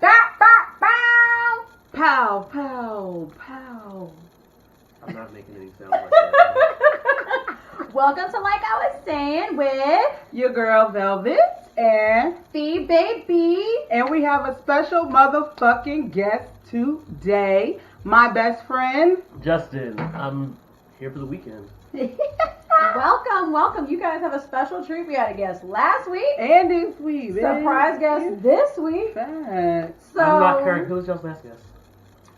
Pow, pow, pow. I'm not making any sound like that. Welcome to Like I Was Saying with Your girl Velvet and the baby. And we have a special motherfucking guest today. My best friend. Justin, I'm here for the weekend. Welcome. You guys have a special treat. We had a guest last week. And this week. Surprise guest this week. Facts. So, I'm not current. Who's y'all's last guest?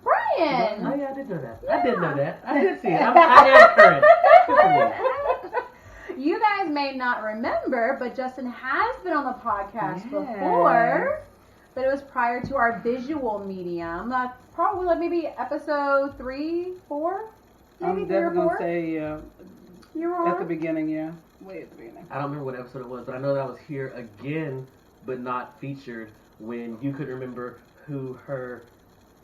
Brian. Oh yeah, I did know that. Yeah. I did know that. I did see it. I am current. Good for me. You guys may not remember, but Justin has been on the podcast Yes. before. But it was prior to our visual medium. Probably like maybe episode 3, 4? Maybe I'm 3 or definitely 4. going to say You were at the on? beginning, yeah. Way at the beginning. I don't remember what episode it was, but I know that I was here again, but not featured when you could remember who her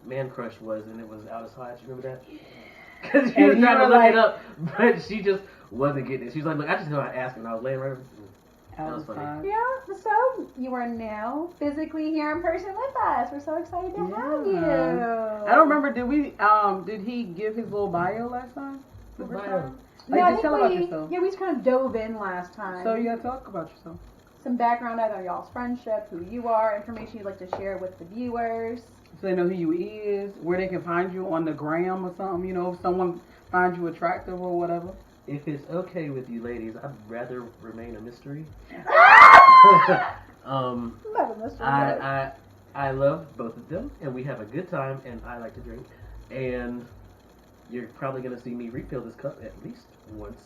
man crush was, and it was out of sight. You remember that? Because she was trying to look it up, but she just wasn't getting it. She was like, "Look, I just know how to ask," and I was laying right over. That was funny. Yeah, so you are now physically here in person with us. We're so excited to have you. I don't remember, did he give his little bio last time? The first Bio. time? No, Like, I just think tell about yourself. we just kind of dove in last time. So you gotta talk about yourself. Some background on y'all's friendship, who you are, information you'd like to share with the viewers. So they know who you is, where they can find you on the gram or something, if someone finds you attractive or whatever. If it's okay with you ladies, I'd rather remain a mystery. I love both of them, and we have a good time, and I like to drink. And you're probably going to see me refill this cup at least once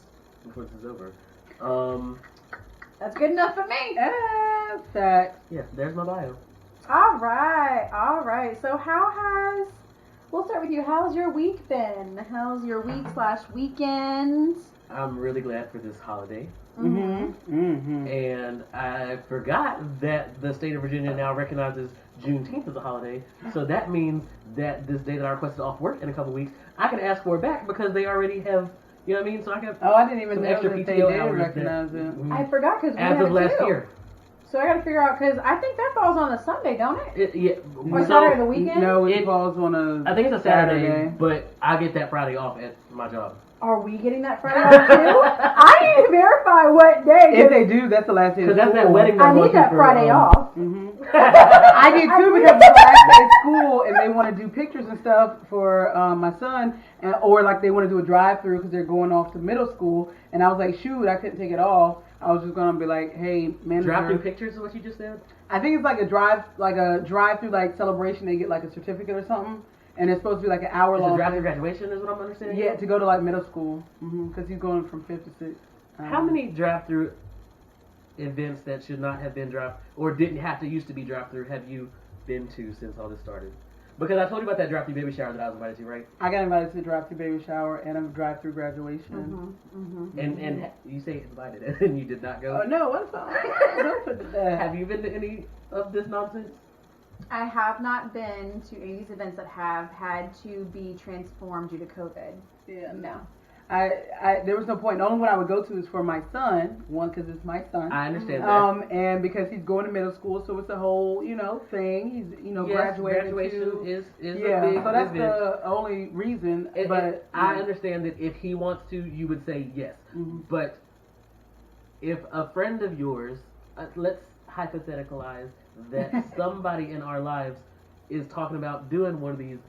before this is over. That's good enough for me. Fact. Yeah, there's my bio. All right. So we'll start with you. How's your week been? How's your week/weekend? I'm really glad for this holiday. Mm-hmm. And I forgot that the state of Virginia now recognizes Juneteenth as a holiday. So that means that this day that I requested off work in a couple weeks, I can ask for it back because they already have, you know what I mean? So I got I didn't even some know extra that they PTO did hours recognize it. I forgot because as of last year. So I got to figure out because I think that falls on a Sunday, don't it? Yeah. Or Saturday the weekend? No, it falls on a I think it's a Saturday, but I get that Friday off at my job. Are we getting that Friday off too? I need to verify what day. If they do, that's the last day. Because that's that wedding. I need that Friday off. Mm-hmm. I did too because it's the last day of school and they want to do pictures and stuff for my son, or like they want to do a drive-through because they're going off to middle school. And I was like, shoot, I couldn't take it off. I was just gonna be like, hey, manager. Drive-through pictures is what you just said? I think it's like a drive-through like celebration. They get like a certificate or something, and it's supposed to be like an hour long. Drive-through graduation is what I'm understanding. Yeah, to go to like middle school because he's going from 5th to 6th. How many drive-through events that should not have been or didn't have to used to be drive-through have you been to since all this started? Because I told you about that drive-through baby shower that I was invited to, right? I got invited to the drive-through baby shower and a drive-through graduation. And you say invited and you did not go. Oh no, what's up? Don't put that. Have you been to any of this nonsense? I have not been to any of these events that have had to be transformed due to COVID. Yeah, No. There was no point. The only one I would go to is for my son. One, because it's my son. I understand that. And because he's going to middle school, so it's a whole, thing. He's, graduating. Graduation is a big so that's event. the only reason. But I understand that if he wants to, you would say yes. Mm-hmm. But if a friend of yours, let's hypotheticalize that somebody in our lives is talking about doing one of these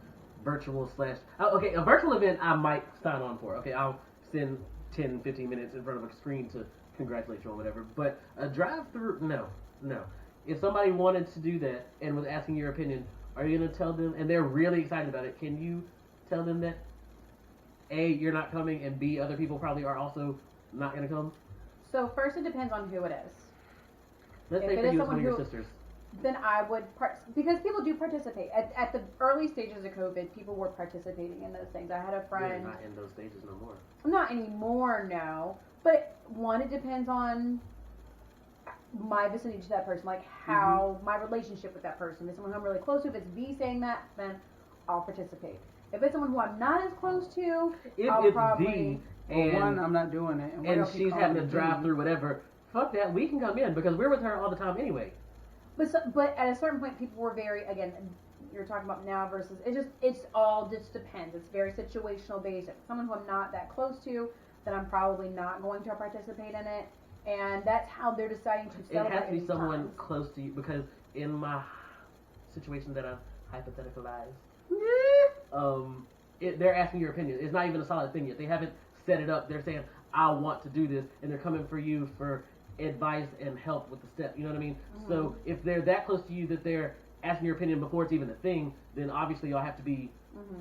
virtual / a virtual event I might sign on for. Okay, I'll send 10, 15 minutes in front of a screen to congratulate you or whatever. But a drive-through, no. If somebody wanted to do that and was asking your opinion, are you going to tell them, and they're really excited about it, can you tell them that A, you're not coming, and B, other people probably are also not going to come? So first it depends on who it is. Let's If say it for is you it's one of someone your who- sisters. Then I would, because people do participate. At the early stages of COVID, people were participating in those things. I had a You're friend, not in those stages no more. not anymore, no. But one, it depends on my vicinity to that person, like how my relationship with that person. If it's someone who I'm really close to, if it's me saying that, then I'll participate. If it's someone who I'm not as close to, If I'll it's probably... D one, I'm not doing it. and she's having to drive through whatever, fuck that, we can come in because we're with her all the time anyway. But at a certain point, people were very, again, you're talking about now versus, it's all just depends. It's very situational based. If it's someone who I'm not that close to, then I'm probably not going to participate in it. And that's how they're deciding to celebrate. It has to be these someone times. close to you, because in my situation that I've hypotheticalized, they're asking your opinion. It's not even a solid thing yet. They haven't set it up. They're saying, I want to do this, and they're coming for you for advice and help with the step. You know what I mean? Mm-hmm. So if they're that close to you that they're asking your opinion before it's even a thing, then obviously y'all have to be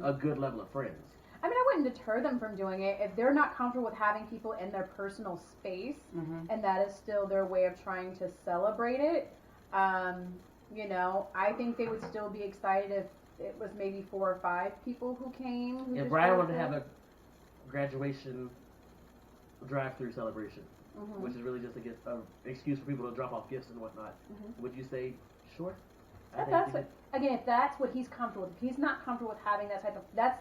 a good level of friends. I mean, I wouldn't deter them from doing it if they're not comfortable with having people in their personal space, and that is still their way of trying to celebrate it. You know, I think they would still be excited if it was maybe 4 or 5 people who came. If Brian wanted to have a graduation drive-through celebration, which is really just an excuse for people to drop off gifts and whatnot, would you say sure? If that's what he's comfortable with. If he's not comfortable with having that type of, that's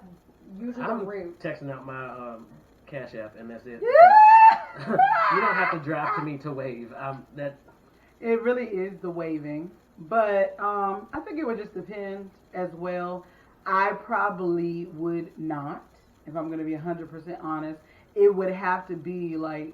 usually the route. Texting out my Cash App, and that's it. You don't have to drive to me to wave. It really is the waving, but I think it would just depend as well. I probably would not, if I'm going to be 100% honest. It would have to be like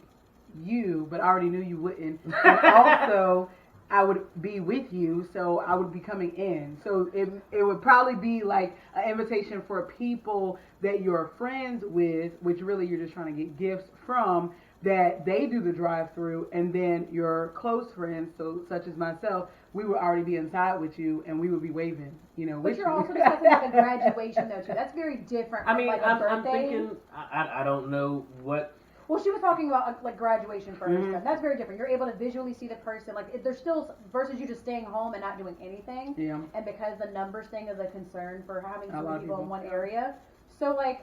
you, but I already knew you wouldn't. And also, I would be with you, so I would be coming in. So it would probably be like an invitation for people that you're friends with, which really you're just trying to get gifts from, that they do the drive-through, and then your close friends, so such as myself, we would already be inside with you, and we would be waving, you know. But you're also discussing like a graduation, though, too. That's very different. I mean, like I'm thinking, I don't know what. Well, she was talking about like graduation for her stuff. That's very different. You're able to visually see the person. Like, if there's still, versus you just staying home and not doing anything. Yeah. And because the numbers thing is a concern for having so many people in one area. So, like,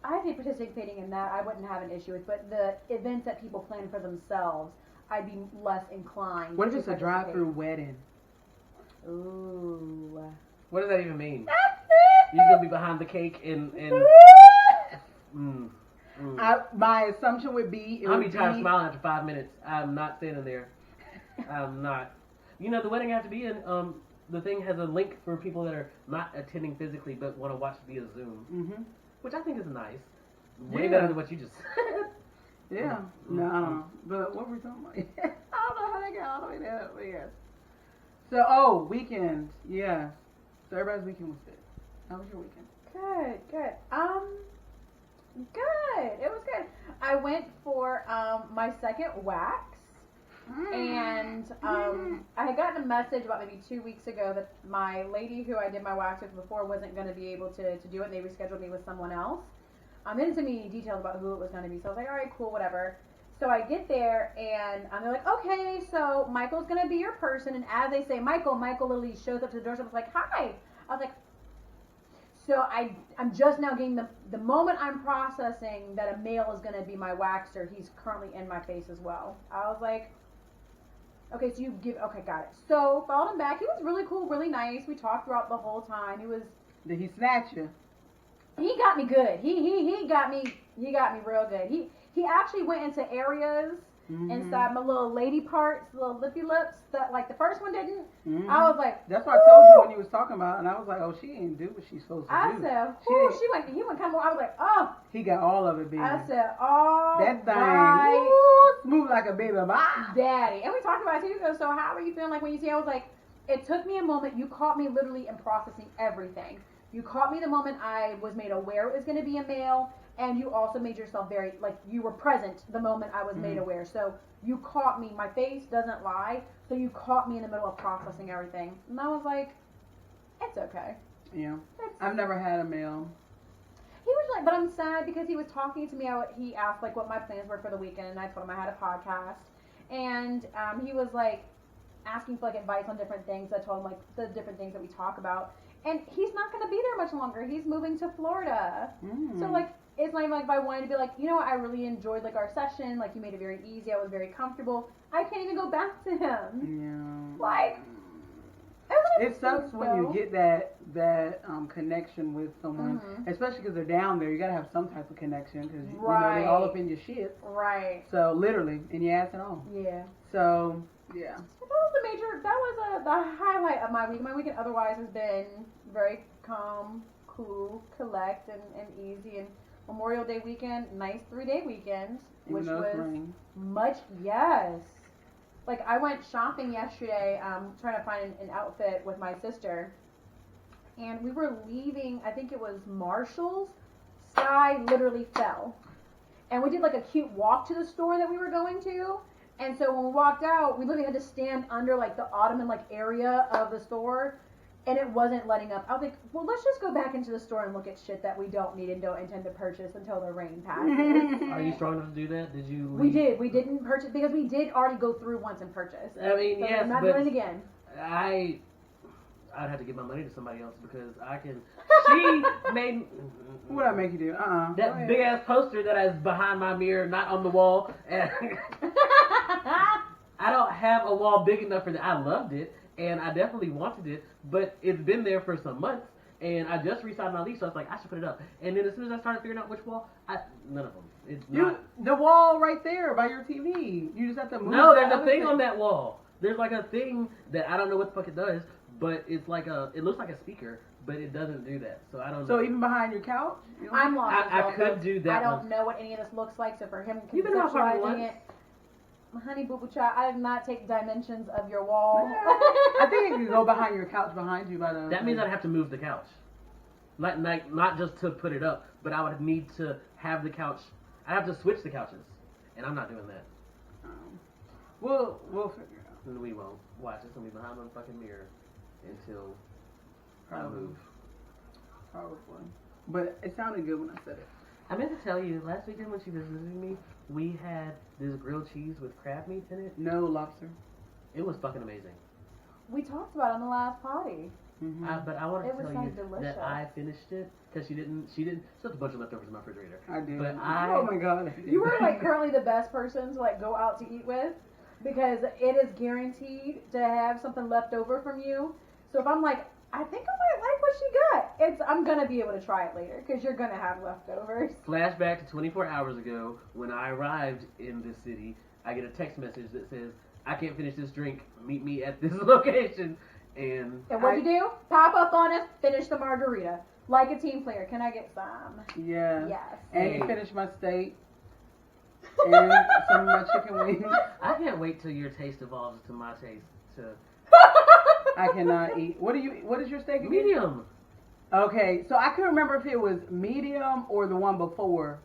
I think participating in that, I wouldn't have an issue with. But the events that people plan for themselves, I'd be less inclined. What if it's a drive-through wedding? Ooh. What does that even mean? You're gonna be behind the cake and my assumption would be I'll be tired of smiling after 5 minutes. I'm not standing there. I'm not. You know, the wedding I have to be in, the thing has a link for people that are not attending physically but want to watch via Zoom, which I think is nice. Way better than what you just said. Yeah. No. But what were we talking about? I don't know how that got all the way there. But yes. So, weekend. Yeah. So everybody's weekend was good. How was your weekend? Good. Good. It was good. I went for my second wax, and I had gotten a message about maybe 2 weeks ago that my lady who I did my wax with before wasn't going to be able to do it, and they rescheduled me with someone else. They didn't send me any details about who it was going to be, so I was like, all right, cool, whatever. So I get there, and they're like, okay, so Michael's going to be your person, and as they say Michael literally shows up to the doorstep and was like, hi. I was like, so I'm just now getting the moment I'm processing that a male is going to be my waxer, he's currently in my face as well. I was like, okay, so okay, got it. So followed him back. He was really cool, really nice. We talked throughout the whole time. Did he snatch you? He got me good. He got me real good. He actually went into areas inside my little lady parts, little lippy lips that like the first one didn't. I was like, that's what I told you when you was talking about, and I was like, oh, she didn't do what she's supposed to do. I said, he went kind of more. I was like, oh. He got all of it, baby. I said, oh, that thing, right. Woo, smooth like a baby. Daddy. And we talked about it too. So how are you feeling like when you see? I was like, it took me a moment. You caught me literally in processing everything. You caught me the moment I was made aware it was going to be a male, and you also made yourself very, like, you were present the moment I was made aware. So you caught me. My face doesn't lie, so you caught me in the middle of processing everything. And I was like, it's okay. Yeah. I've never had a male. He was like, but I'm sad because he was talking to me. He asked, like, what my plans were for the weekend, and I told him I had a podcast. And he was, like, asking for, like, advice on different things. I told him, like, the different things that we talk about. And he's not going to be there much longer. He's moving to Florida. So, like, it's not even like if I wanted to be like, you know what, I really enjoyed, like, our session. Like, you made it very easy. I was very comfortable. I can't even go back to him. Yeah. Like, it sucks when you get that connection with someone, especially because they're down there. You got to have some type of connection because, you know, they all up in your shit. Right. So, literally, in your ass and all. Yeah. So, Yeah. That was the highlight of my week. My weekend otherwise has been very calm, cool, collect, and easy. And Memorial Day weekend, nice 3-day weekend, which was much, yes. Like, I went shopping yesterday, trying to find an outfit with my sister. And we were leaving, I think it was Marshall's. Sky literally fell. And we did like a cute walk to the store that we were going to. And so when we walked out, we literally had to stand under like the ottoman like area of the store, and it wasn't letting up. I was like, well, let's just go back into the store and look at shit that we don't need and don't intend to purchase until the rain passes. Are you strong enough to do that? Did you? We did. We didn't purchase because we did already go through once and purchase. I mean, so yes, I'm not but doing it again. I'd have to give my money to somebody else because I can. She made. What'd I make you do? That big ass poster that is behind my mirror, not on the wall. And I don't have a wall big enough for that. I loved it, and I definitely wanted it, but it's been there for some months, and I just re-signed my lease, so I was like, I should put it up. And then as soon as I started figuring out which wall, none of them. It's not. The wall right there by your TV. You just have to move. No, there's a thing on that wall. There's like a thing that I don't know what the fuck it does, but it's like it looks like a speaker, but it doesn't do that. So I don't know. So even behind your couch? You know? I'm lost. I could do that. I don't know what any of this looks like, so for him You've been out conceptualizing it. Honey Boo Boo Cha, I did not take dimensions of your wall. I think it can go behind your couch behind you by the. That means I'd have to move the couch. Like not just to put it up, but I would need to have the couch. I'd have to switch the couches, and I'm not doing that. We'll figure it out. And we won't. Watch, it's gonna be behind my fucking mirror until I move. Probably. But it sounded good when I said it. I meant to tell you, last weekend when she was visiting me, we had this grilled cheese with crab meat in it. No lobster. It was fucking amazing. We talked about it on the last potty. Mm-hmm. But I wanted to tell you delicious. that I finished it because she didn't. Still a bunch of leftovers in my refrigerator. I did. But oh my god. You are like currently the best person to like go out to eat with because it is guaranteed to have something left over from you. So if I'm like, I think I might like what she got, I'm gonna be able to try it later because you're gonna have leftovers. Flashback to 24 hours ago when I arrived in this city. I get a text message that says, "I can't finish this drink. Meet me at this location." And what'd you do? Pop up on us, finish the margarita. Like a team player. Can I get some? Yeah. Yes. And you finish my steak. And some of my chicken wings. I can't wait till your taste evolves to my taste. I cannot eat. What is your steak again? Medium. Okay, so I couldn't remember if it was medium or the one before.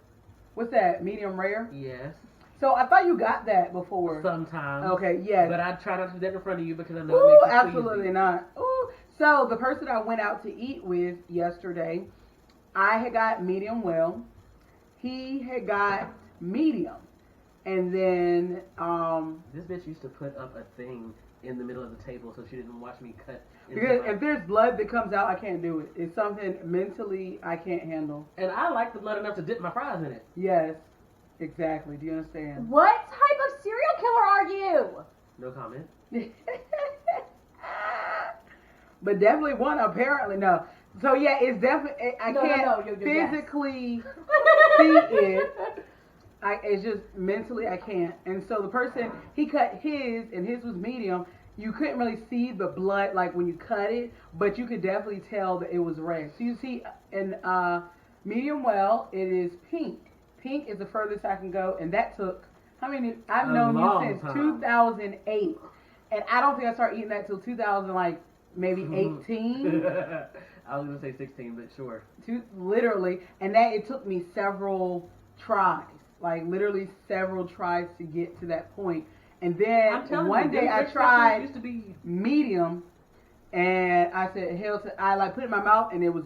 What's that? Medium rare? Yes. So I thought you got that before. Sometimes. Okay, yes. But I try not to do that in front of you because I know Ooh, it makes you absolutely queasy. not. Ooh. So the person I went out to eat with yesterday, I had got medium well. He had got medium. And then this bitch used to put up a thing in the middle of the table so she didn't watch me cut. Because if there's blood that comes out, I can't do it. It's something mentally I can't handle. And I like the blood enough to dip my fries in it. Yes, exactly. Do you understand? What type of serial killer are you? No comment. But definitely one, apparently. No. So yeah, it's definitely, I can't physically see it. It's just mentally I can't. And so the person, he cut his, and his was medium. You couldn't really see the blood like when you cut it, but you could definitely tell that it was red. So you see in medium well, it is pink. Pink is the furthest I can go, and that took, I've known you since 2008. And I don't think I started eating that till 2000, like maybe 18. I was going to say 16, but sure. Literally. And that it took me several tries. Like literally several tries to get to that point. And then one day I tried used to be medium, and I said, hell, I like put it in my mouth, and it was,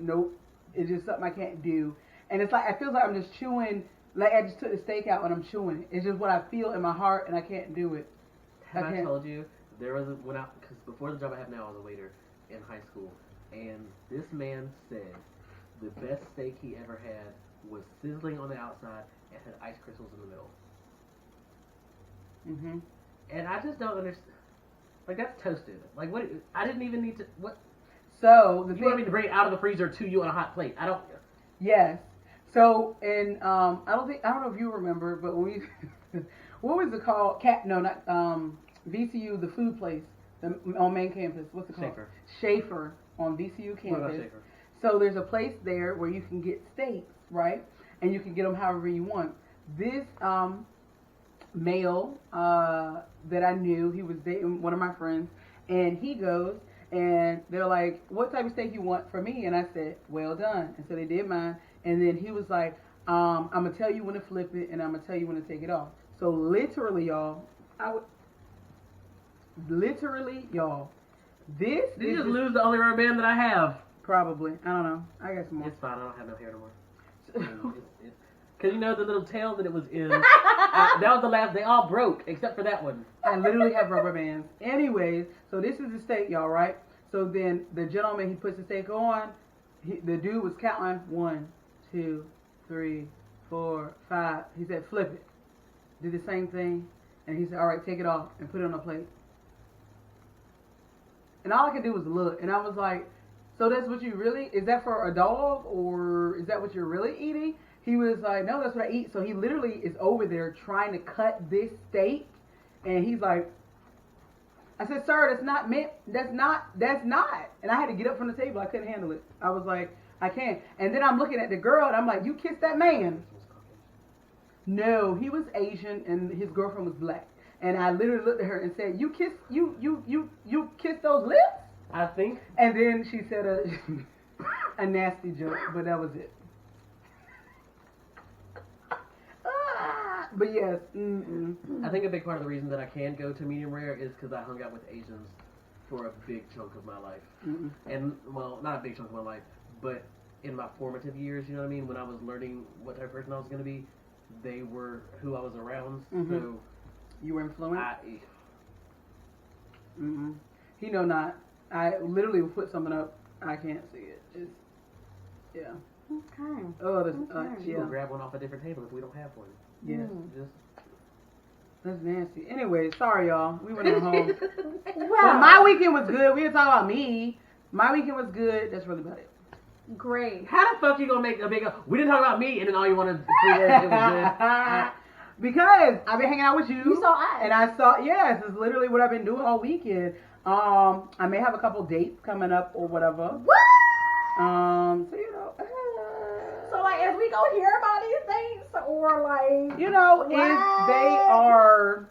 nope. It's just something I can't do. And it's like, I feel like I'm just chewing, like I just took the steak out and I'm chewing it. It's just what I feel in my heart, and I can't do it. Have I told you, there was because before the job I have now, I was a waiter in high school, and this man said the best steak he ever had was sizzling on the outside and had ice crystals in the middle. Mm-hmm. And I just don't understand. Like, that's toasted. Like, what? I didn't even need to. What? So You want me to bring it out of the freezer to you on a hot plate? I don't. Yes. So, and I don't know if you remember, but when we, what was it called? No, not VCU, the food place on main campus. What's it called? Schaefer on VCU campus. What about Schaefer? So there's a place there where you can get steaks, right? And you can get them however you want. This male that I knew, he was dating one of my friends, and he goes, and they're like, what type of steak you want for me? And I said, well done. And so they did mine. And then he was like, I'm going to tell you when to flip it, and I'm going to tell you when to take it off. So literally, y'all, this Did you just lose the only rubber band that I have? Probably. I don't know. I got some more. It's fine. I don't have no hair no more. Because you know the little tail that it was in, that was the last, they all broke, except for that one. I literally have rubber bands. Anyways, so this is the steak, y'all, right? So then the gentleman, he puts the steak on. The dude was counting 1, 2, 3, 4, 5. He said, flip it. Did the same thing. And he said, all right, take it off and put it on a plate. And all I could do was look. And I was like, so that's what you really, is that for a dog or is that what you're really eating? He was like, no, that's what I eat. So he literally is over there trying to cut this steak. And he's like, I said, sir, that's not meant, that's not. And I had to get up from the table. I couldn't handle it. I was like, I can't. And then I'm looking at the girl and I'm like, you kissed that man. No, he was Asian and his girlfriend was black. And I literally looked at her and said, you kissed those lips? I think. And then she said a nasty joke, but that was it. But yes, I think a big part of the reason that I can go to medium rare is because I hung out with Asians for a big chunk of my life. And, well, not a big chunk of my life, but in my formative years, you know what I mean? When I was learning what type of person I was going to be, they were who I was around. So you were influenced? He know not. I literally will put something up. I can't see it. It's, yeah. Okay. Oh, that's, yeah. We'll grab one off a different table if we don't have one. Yes. Just. That's nasty. Anyway, sorry y'all. We went home. Well, but my weekend was good. We didn't talk about me. My weekend was good. That's really about it. Great. How the fuck you gonna make a big? We didn't talk about me, and then all you want to say is it was good. Because I've been hanging out with you. You saw us. And I saw. Yes, it's literally what I've been doing all weekend. I may have a couple dates coming up or whatever. What? So you know. So like, as we go hear about these things, or like, you know, if they are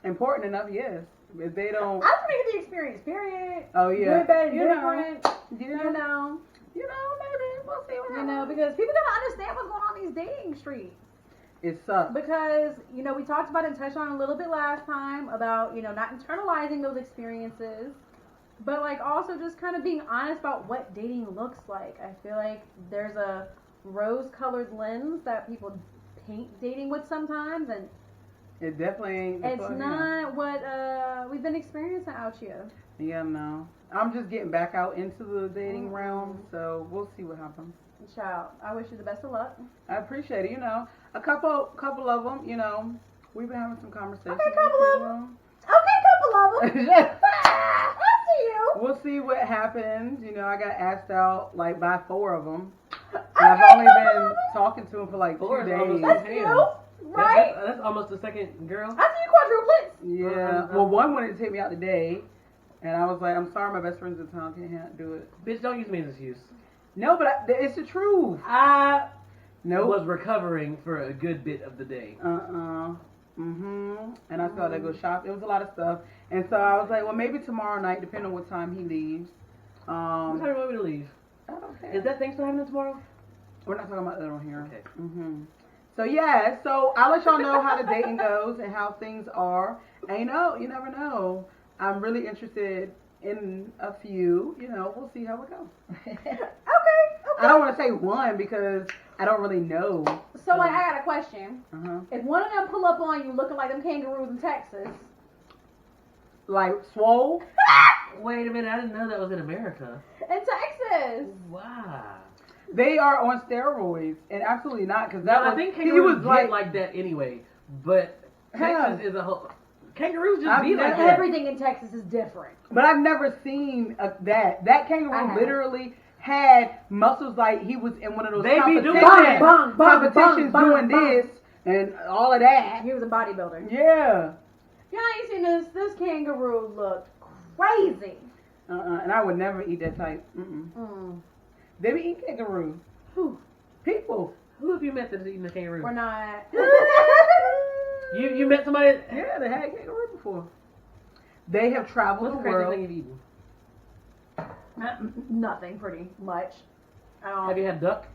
important enough, yes. If they don't, I just make it the experience. Period. Oh yeah. Good, bad, you different. know. You know, maybe we'll see what happens. Because people don't understand what's going on in these dating streets. It sucks. Because, we talked about it and touched on it a little bit last time about, not internalizing those experiences. But, like, also just kind of being honest about what dating looks like. I feel like there's a rose-colored lens that people paint dating with sometimes. And it definitely ain't. It's not what we've been experiencing out here. Yeah, no. I'm just getting back out into the dating realm, so we'll see what happens. Child, I wish you the best of luck. I appreciate it. A couple of them, we've been having some conversations. Okay, couple of them. I see you. We'll see what happens. I got asked out like by 4 of them. And I've only been talking to them for like 2 days. That's you, right? That's almost the second girl. I see you quadruplets. Yeah. Well, one wanted to take me out today, and I was like, I'm sorry, my best friend's in town, can't do it. Bitch, don't use me as an excuse. No, but it's the truth. I was recovering for a good bit of the day. And I thought I'd go shop. It was a lot of stuff. And so I was like, well, maybe tomorrow night, depending on what time he leaves. What time do you want me to leave? I don't care. Is that thing still happening tomorrow? We're not talking about that on here. Okay. So yeah, so I'll let y'all know how the dating goes and how things are. And you never know. I'm really interested in a few. We'll see how it goes. Okay. I don't want to say one because I don't really know. So like, I got a question. Uh-huh. If one of them pull up on you looking like them kangaroos in Texas, like swole. Wait a minute, I didn't know that was in America. In Texas. Wow. They are on steroids, and absolutely not because I think kangaroos get like that anyway. But Texas is a whole. Kangaroos just be like that. Everything in Texas is different. But I've never seen that. That kangaroo literally had muscles like he was in one of those They be doing competitions, that. competitions doing this and all of that. He was a bodybuilder. Yeah. Yeah, you seen this? This kangaroo looked crazy. And I would never eat that type. Mm-mm. They be eating kangaroo. Whew. People. Who have you met that's eating a kangaroo? We're not. You met somebody? Yeah, they had kangaroo before. They have traveled What's the the craziest world. thing you've eaten? Nothing, pretty much. Have you had duck?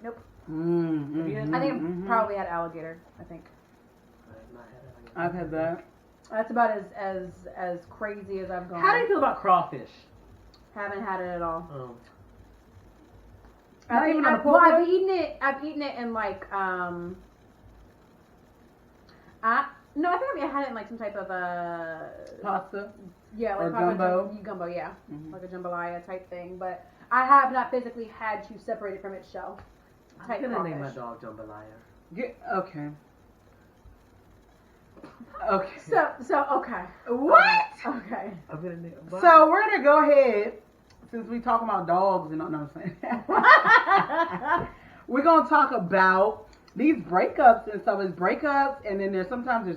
Nope. Mm-hmm. I think I probably had alligator. I think I've had that. that's about as crazy as I've gone. How do you feel about crawfish? Haven't had it at all. Oh. Not even on a well, pork I've roast? eaten it in like no, I think I've had it in like some type of Pasta. yeah, like Or probably gumbo. gumbo, yeah, Mhm. like a jambalaya type thing. But I have not physically had to separate it from its shell. I'm Type gonna name my crawfish. dog Jambalaya. Okay. Okay. So okay. What? Okay. I'm gonna name. So we're gonna go ahead, since we talking about dogs and no, I'm saying. We're gonna talk about these breakups and stuff. It's breakups, and then there's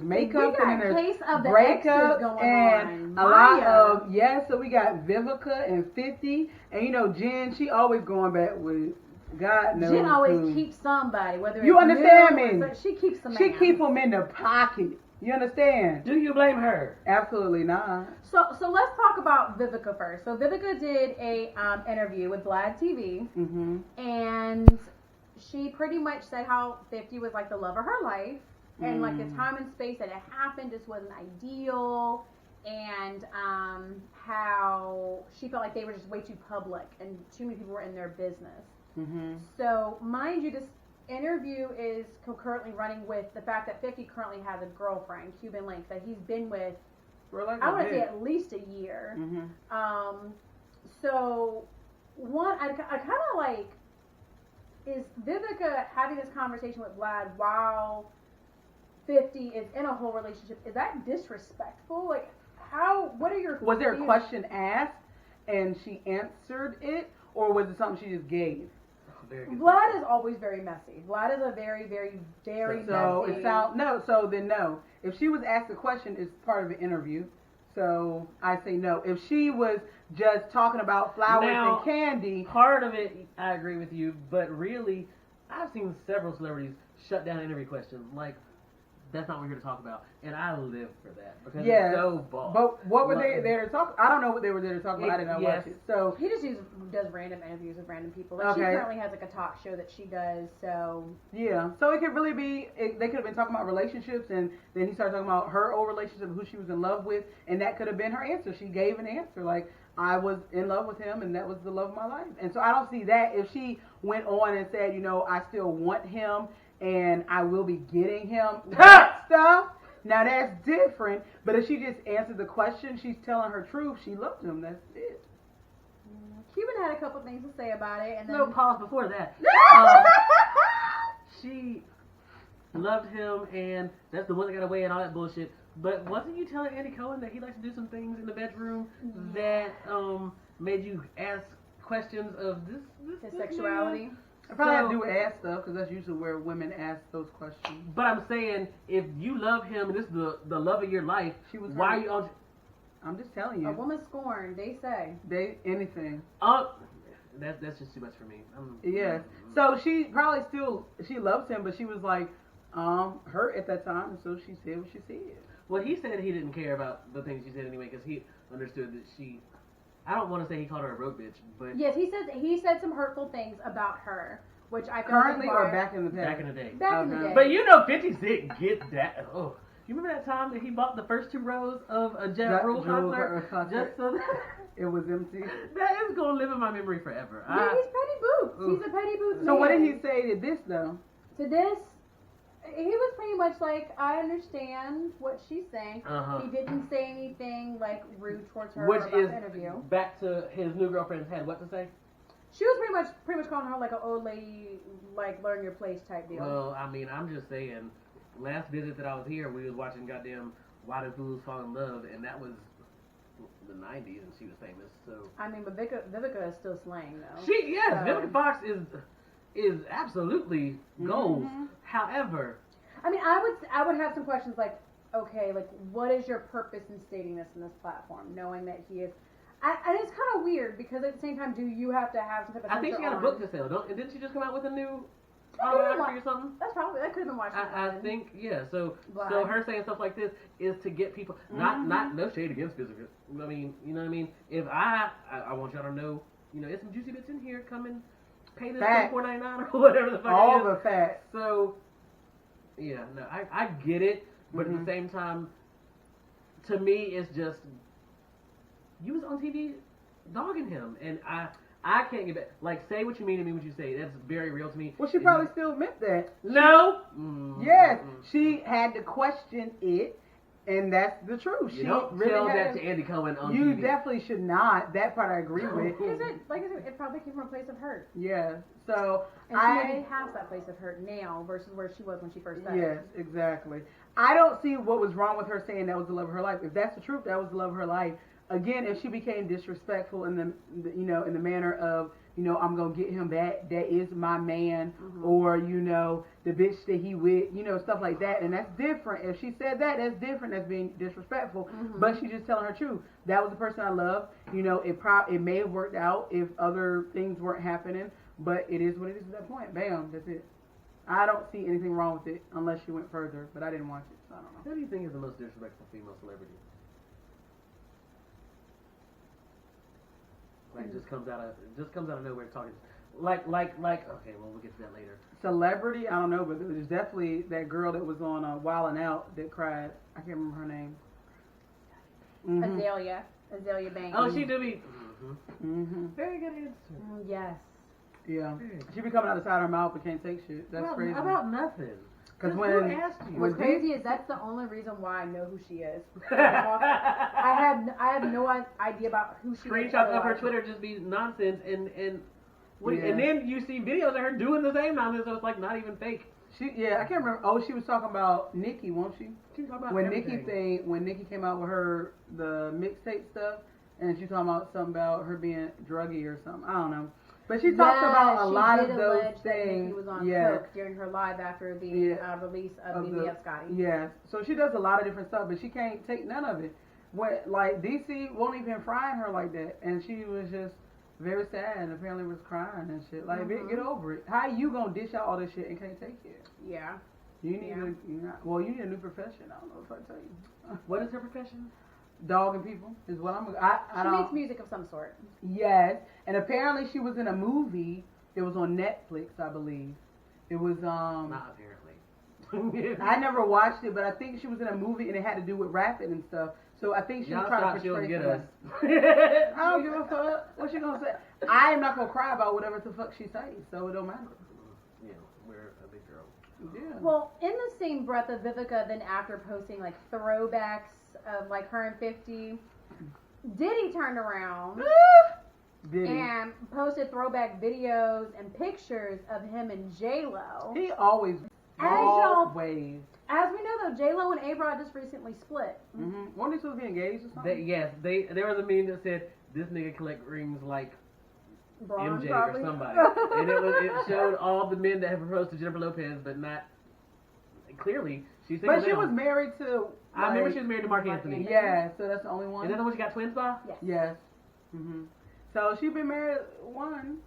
makeup, and then there's case of the breakups, exes going and on. a lot Maya. of So we got Vivica and 50, and you know Jen. She always going back with God knows. Jen always who. keeps somebody, whether You it's understand new me? or she keeps the She man. keep them in the pocket. You understand? Do you blame her? Absolutely not. So let's talk about Vivica first. So Vivica did a interview with Vlad TV, Mm-hmm. and she pretty much said how 50 was like the love of her life, and like the time and space that it happened just wasn't ideal, and how she felt like they were just way too public and too many people were in their business. Mm-hmm. So mind you, this interview is concurrently running with the fact that 50 currently has a girlfriend, Cuban Link, that he's been with, I want to say at least a year. Mm-hmm. So one, I kind of like, is Vivica having this conversation with Vlad while 50 is in a whole relationship? Is that disrespectful? Like, what are your Was there a feelings? question asked and she answered it, or was it something she just gave? Very good. Vlad is always very messy. Vlad is a very, very, very So messy. it sound no. So then no. If she was asked a question, it's part of the interview. So I say no. If she was just talking about flowers Now, and candy, Part of it, I agree with you, but really, I've seen several celebrities shut down interview questions. Like, that's not what we're here to talk about. And I live for that because yeah. it's so boss. But what were they Like- there to talk? I don't know what they were there to talk about. I did not Yes. watch it. So He just does random interviews with random people. Like, she Okay. currently has like a talk show that she does. So yeah. So it could really be. They could have been talking about relationships, and then he started talking about her old relationship, who she was in love with, and that could have been her answer. She gave an answer like, I was in love with him, and that was the love of my life. And so I don't see that. If she went on and said, you know, I still want him, and I will be getting him, that stuff. Now that's different. But if she just answered the question, she's telling her truth. She loved him. That's it. Cuban had a couple things to say about it, and then No, pause before that. She loved him, and that's the one that got away and all that bullshit. But wasn't you telling Andy Cohen that he likes to do some things in the bedroom that made you ask questions of his sexuality. I probably have to So- do with ass stuff because that's usually where women ask those questions. But I'm saying, if you love him, this is the love of your life. She was Why hurt. are you on? I'm just telling A you. woman scorned, they say. Anything. That's just too much for me. Yes. So she probably she loves him, but she was like hurt at that time, and so she said what she said. Well, he said he didn't care about the things she said anyway, because he understood that she. I don't want to say he called her a broke bitch, but Yes, he said some hurtful things about her, which I feel Currently or like back in the past? back in the day. back in the Okay. day. But you know, 50 Cent get that. Oh, you remember that time that he bought the first 2 rows of a Ja Rule concert? Just so that, It was empty. that is gonna live in my memory forever. yeah, he's petty boots. Oof. He's a petty boots. So what man. did he say to this though? To this, he was pretty much like, I understand what she's saying. Uh-huh. He didn't say anything like rude towards her Which about is the interview. back to his new girlfriend's head. What to say? She was pretty much calling her like an old lady, like learn your place type deal. Well, I mean, I'm just saying. Last visit that I was here, we was watching goddamn Why Do Fools Fall in Love, and that was the '90s, and she was famous. So I mean, but Vivica is still slaying though. Vivica Fox is absolutely gold. Mm-hmm. However, I mean, I would have some questions like, okay, like what is your purpose in stating this in this platform, knowing that he is. And it's kind of weird because at the same time, do you have to have some type of? I think she got a book to sell. Didn't she just come out with a new autobiography or something? That could have been watched. I think So But- so her saying stuff like this is to get people not no shade against Vivica. I mean, you know what I mean. If I want y'all to know, you know, it's some juicy bits in here. Come and pay this $24.99 or whatever the fuck. All it is. the facts. So yeah, no, I get it, but at the same time, to me, it's just you was on TV dogging him, and I can't get back. Like, say what you mean and mean what you say. That's very real to me. Well, she probably still meant that. No. Yes, she had to question it, and that's the truth. You She don't really tell had that to Andy Cohen on You TV. definitely should not. That part I agree with. Because like I said, it probably came from a place of hurt, Yeah. So and she maybe has that place of hurt now versus where she was when she first started. Yes, exactly. I don't see what was wrong with her saying that was the love of her life. If that's the truth, that was the love of her life. Again, if she became disrespectful in the you know, in the manner of, you know, I'm gonna get him back, that is my man, or, you know, the bitch that he with, you know, stuff like that, and that's different. If she said that, that's different. That's being disrespectful. But she's just telling her truth. That was the person I love. You know, it may have worked out if other things weren't happening, but it is what it is at that point. Bam, that's it. I don't see anything wrong with it unless she went further, but I didn't watch it, so I don't know. Who do you think is the most disrespectful female celebrity? Like just comes out of nowhere talking like okay, well we'll get to that later. Celebrity, I don't know, but there's definitely that girl that was on Wildin' Out that cried. I can't remember her name. Azalea Banks. Oh, she do be. Very good answer. Yes. Yeah, she be coming out the side of her mouth but can't take shit. That's crazy. About nothing. Because Who when asked you? What's crazy is that's the only reason why I know who she is. I have no idea about who she is. Screenshots of her Twitter just be nonsense, and and then you see videos of her doing the same nonsense, so it's like not even fake. I can't remember. Oh, she was talking about Nicki, won't she? She was talking about When everything. when Nicki came out with the mixtape stuff, and she talking about something about her being druggy or something. I don't know. But she talks about a lot of those things. She was on coke during her live after the release of BBF Scotty. Yeah, so she does a lot of different stuff, but she can't take none of it. Like DC won't even frying her like that, and she was just very sad and apparently was crying and shit. Like, get over it. How you gonna dish out all this shit and can't take it? Yeah. You need you need a new profession. I don't know if I tell you. What is her profession? Dogging people is what She makes music of some sort. Yes, and apparently she was in a movie. It was on Netflix, I believe. It was Not apparently. I never watched it, but I think she was in a movie and it had to do with rapping and stuff. So I think she was trying to portray get us. us. I don't give a fuck. What's she gonna say? I am not gonna cry about whatever the fuck she says, so it don't matter. Yeah, we're a big girl. Yeah. Well, in the same breath of Vivica, then after posting like throwbacks of like her and 50, Diddy turned around and posted throwback videos and pictures of him and J-Lo. He always waves. As we know though, J-Lo and A-Rod just recently split. Weren't they supposed to be engaged or something? There was a meme that said this nigga collect rings like Braun, MJ probably. or somebody, and it showed all the men that have proposed to Jennifer Lopez, but not clearly she's single. But she now. was married to. I remember she was married to Mark Anthony. Yeah, so that's the only one. And then the one she got twins by. Yes. So she been married one,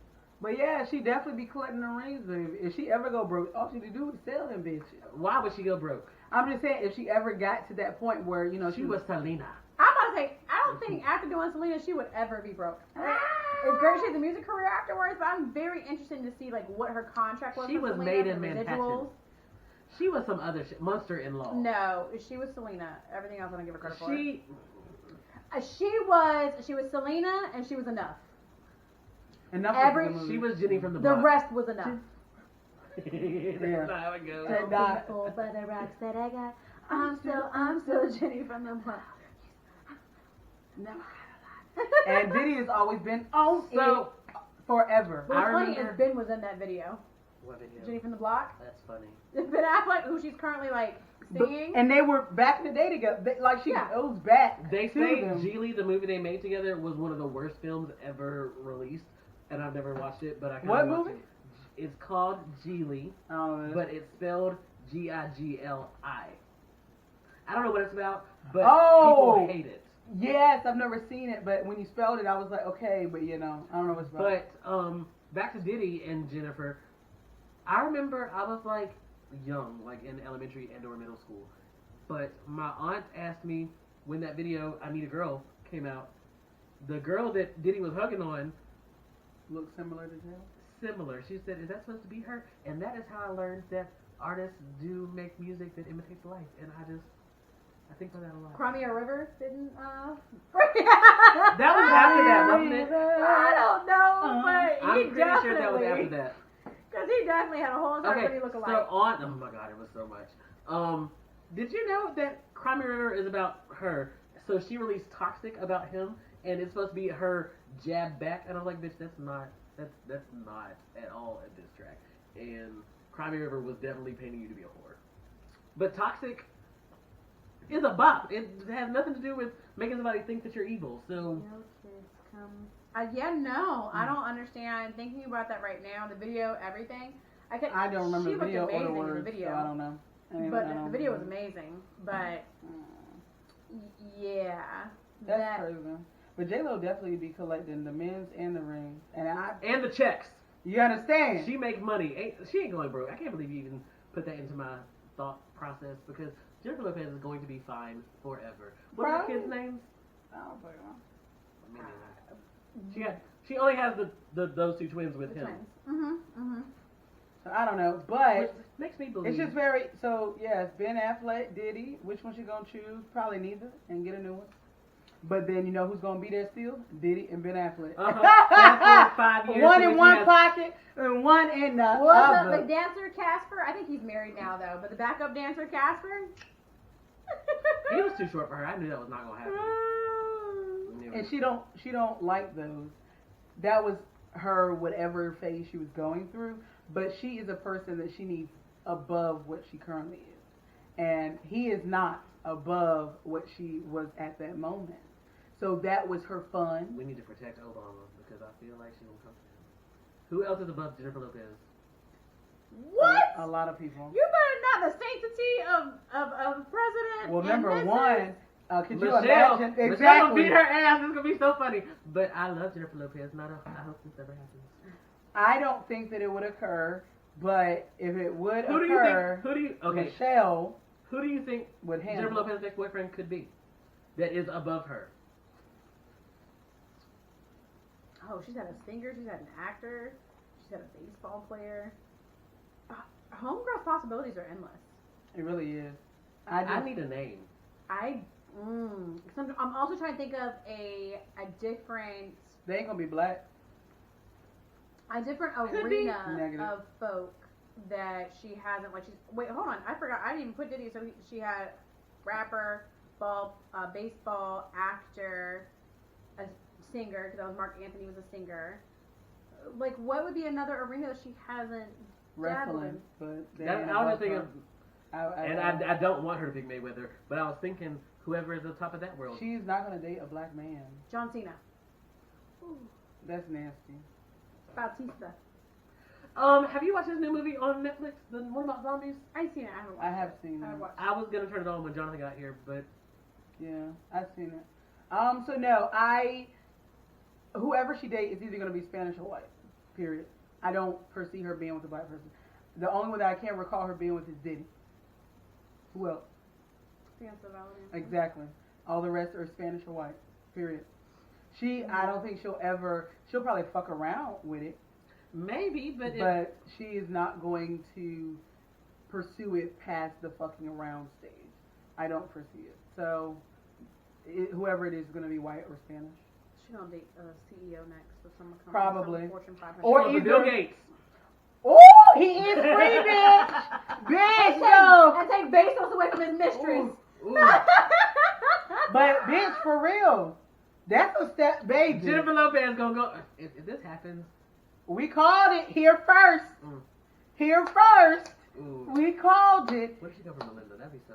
but yeah, she definitely be collecting the rings, baby. If she ever go broke, all she do is sell them bitches. Why would she go broke? I'm just saying, if she ever got to that point where she was Selena. I'm about to say, I don't think after doing Selena she would ever be broke. It's great she has a music career afterwards, but I'm very interested to see like what her contract was. She was Selena, made in the Manhattan. residuals. She was some other shit. Monster-in-law. No, she was Selena. Everything else I don't give her credit for. She was Selena, and she was enough. Enough. She was Jenny from the The Block. rest was enough. That's not how it goes. And not- Thankful for the rocks that I got. I'm still Jenny from the Block. No. And Diddy has always been on So it forever. What's I funny remember- is Ben was in that video. What video? Jenny from the Block. That's funny. Ben Affleck, who she's currently like singing. And they were back in the day together. Like she goes back. They to say them. Geely, the movie they made together, was one of the worst films ever released, and I've never watched it, but I kind of What watched movie? it. It's called Geely, Oh, but it's spelled Gigli. I don't know what it's about, but Oh! people hate it. yes, I've never seen it, but when you spelled it, I was like, okay, but you know, I don't know what's about. But back to Diddy and Jennifer. I remember I was like young, like in elementary and or middle school. But my aunt asked me when that video "I Need a Girl" came out. The girl that Diddy was hugging on, Looks similar to him. similar. She said, "Is that supposed to be her?" And that is how I learned that artists do make music that imitates life. And I think about that a lot. Cry Me a River didn't. That was after that, wasn't it? I don't know, but I'm he pretty sure that was definitely- after that. Because he definitely had a whole entire Okay, body look so alike. oh my god, it was so much. Did you know that Cry Me a River is about her? So she released Toxic about him, and it's supposed to be her jab back. And I was like, bitch, that's not at all a diss track. And Cry Me a River was definitely painting you to be a whore. But Toxic is a bop. It has nothing to do with making somebody think that you're evil. So No kids come. I don't understand. Thinking about that right now, the video, everything. I don't remember she the video looked or the amazing in words, the video. so I don't know. But the video was amazing. But yeah, That's crazy. But J-Lo definitely be collecting the men's and the rings. and the checks. You understand? She makes money. She ain't going broke. I can't believe you even put that into my thought process because Jennifer Lopez is going to be fine forever. What are the Probably. kids' names? I don't fucking know. She only has those two twins with the him. twins. So I don't know, Which but makes me believe. it's just very. So yes, Ben Affleck, Diddy. Which one she gonna choose? Probably neither, and get a new one. But then you know who's gonna be there still? Diddy and Ben Affleck. Fast forward 5 years. One to in when one she has- pocket and one in the Was other. the dancer Casper? I think he's married now though. But the backup dancer Casper. He was too short for her. I knew that was not gonna happen. Knew And it. she don't like those. That was her whatever phase she was going through. But she is a person that she needs above what she currently is, and he is not above what she was at that moment. So that was her fun. We need to protect Obama because I feel like she will come to him. Who else is above Jennifer Lopez? What? A lot of people. You better not the sanctity of the president. Well, and number this one, could you Michelle imagine gonna exactly? beat her ass. It's gonna be so funny. But I love Jennifer Lopez. I hope this ever happens. I don't think that it would occur, but if it would Who do you occur, think? Who do you? Okay. Michelle Who do you think would handle. Jennifer Lopez's ex-boyfriend could be? That is above her. Oh, she's had a singer. She's had an actor. She's had a baseball player. Homegirl's possibilities are endless. It really is. I need a name. I'm also trying to think of a different They ain't gonna be black. Could be. arena Negative. of folk that she hasn't. Like she's wait, hold on, I forgot. I didn't even put Diddy. So she had rapper, baseball, actor, a singer because that was Mark Anthony was a singer. Like what would be another arena that she hasn't dabbled Wrestling, in? but they That, ain't I was black thinking, girl. and I don't want her to pick Mayweather, but I was thinking whoever is at the top of that world. She's not gonna date a black man. John Cena, That's nasty. Bautista. Have you watched this new movie on Netflix? The one about zombies? I've seen it. I haven't watched I have it. seen I it. watched I was gonna turn it on when Jonathan got here, but Yeah, I've seen it. So no, whoever she dates is either gonna be Spanish or white. Period. I don't foresee her being with a black person. The only one that I can't recall her being with is Diddy. Who else? Fiance Valentine. Exactly. All the rest are Spanish or white. Period. I don't think she'll probably fuck around with it, maybe. But she is not going to pursue it past the fucking around stage. I don't foresee it. So, whoever it is going to be white or Spanish. She's gonna date a CEO next with some company. Probably. Some Fortune 500. Or or either- Bill Gates. Oh, he is free, bitch! Bitch, yo! And take Bezos away from his mistress. Ooh. But, bitch, for real. That's a step, baby. Jennifer Lopez gonna go. If this happens, We called it here first. Mm. here first. Ooh. We called it. What if she come from Melinda? That'd be so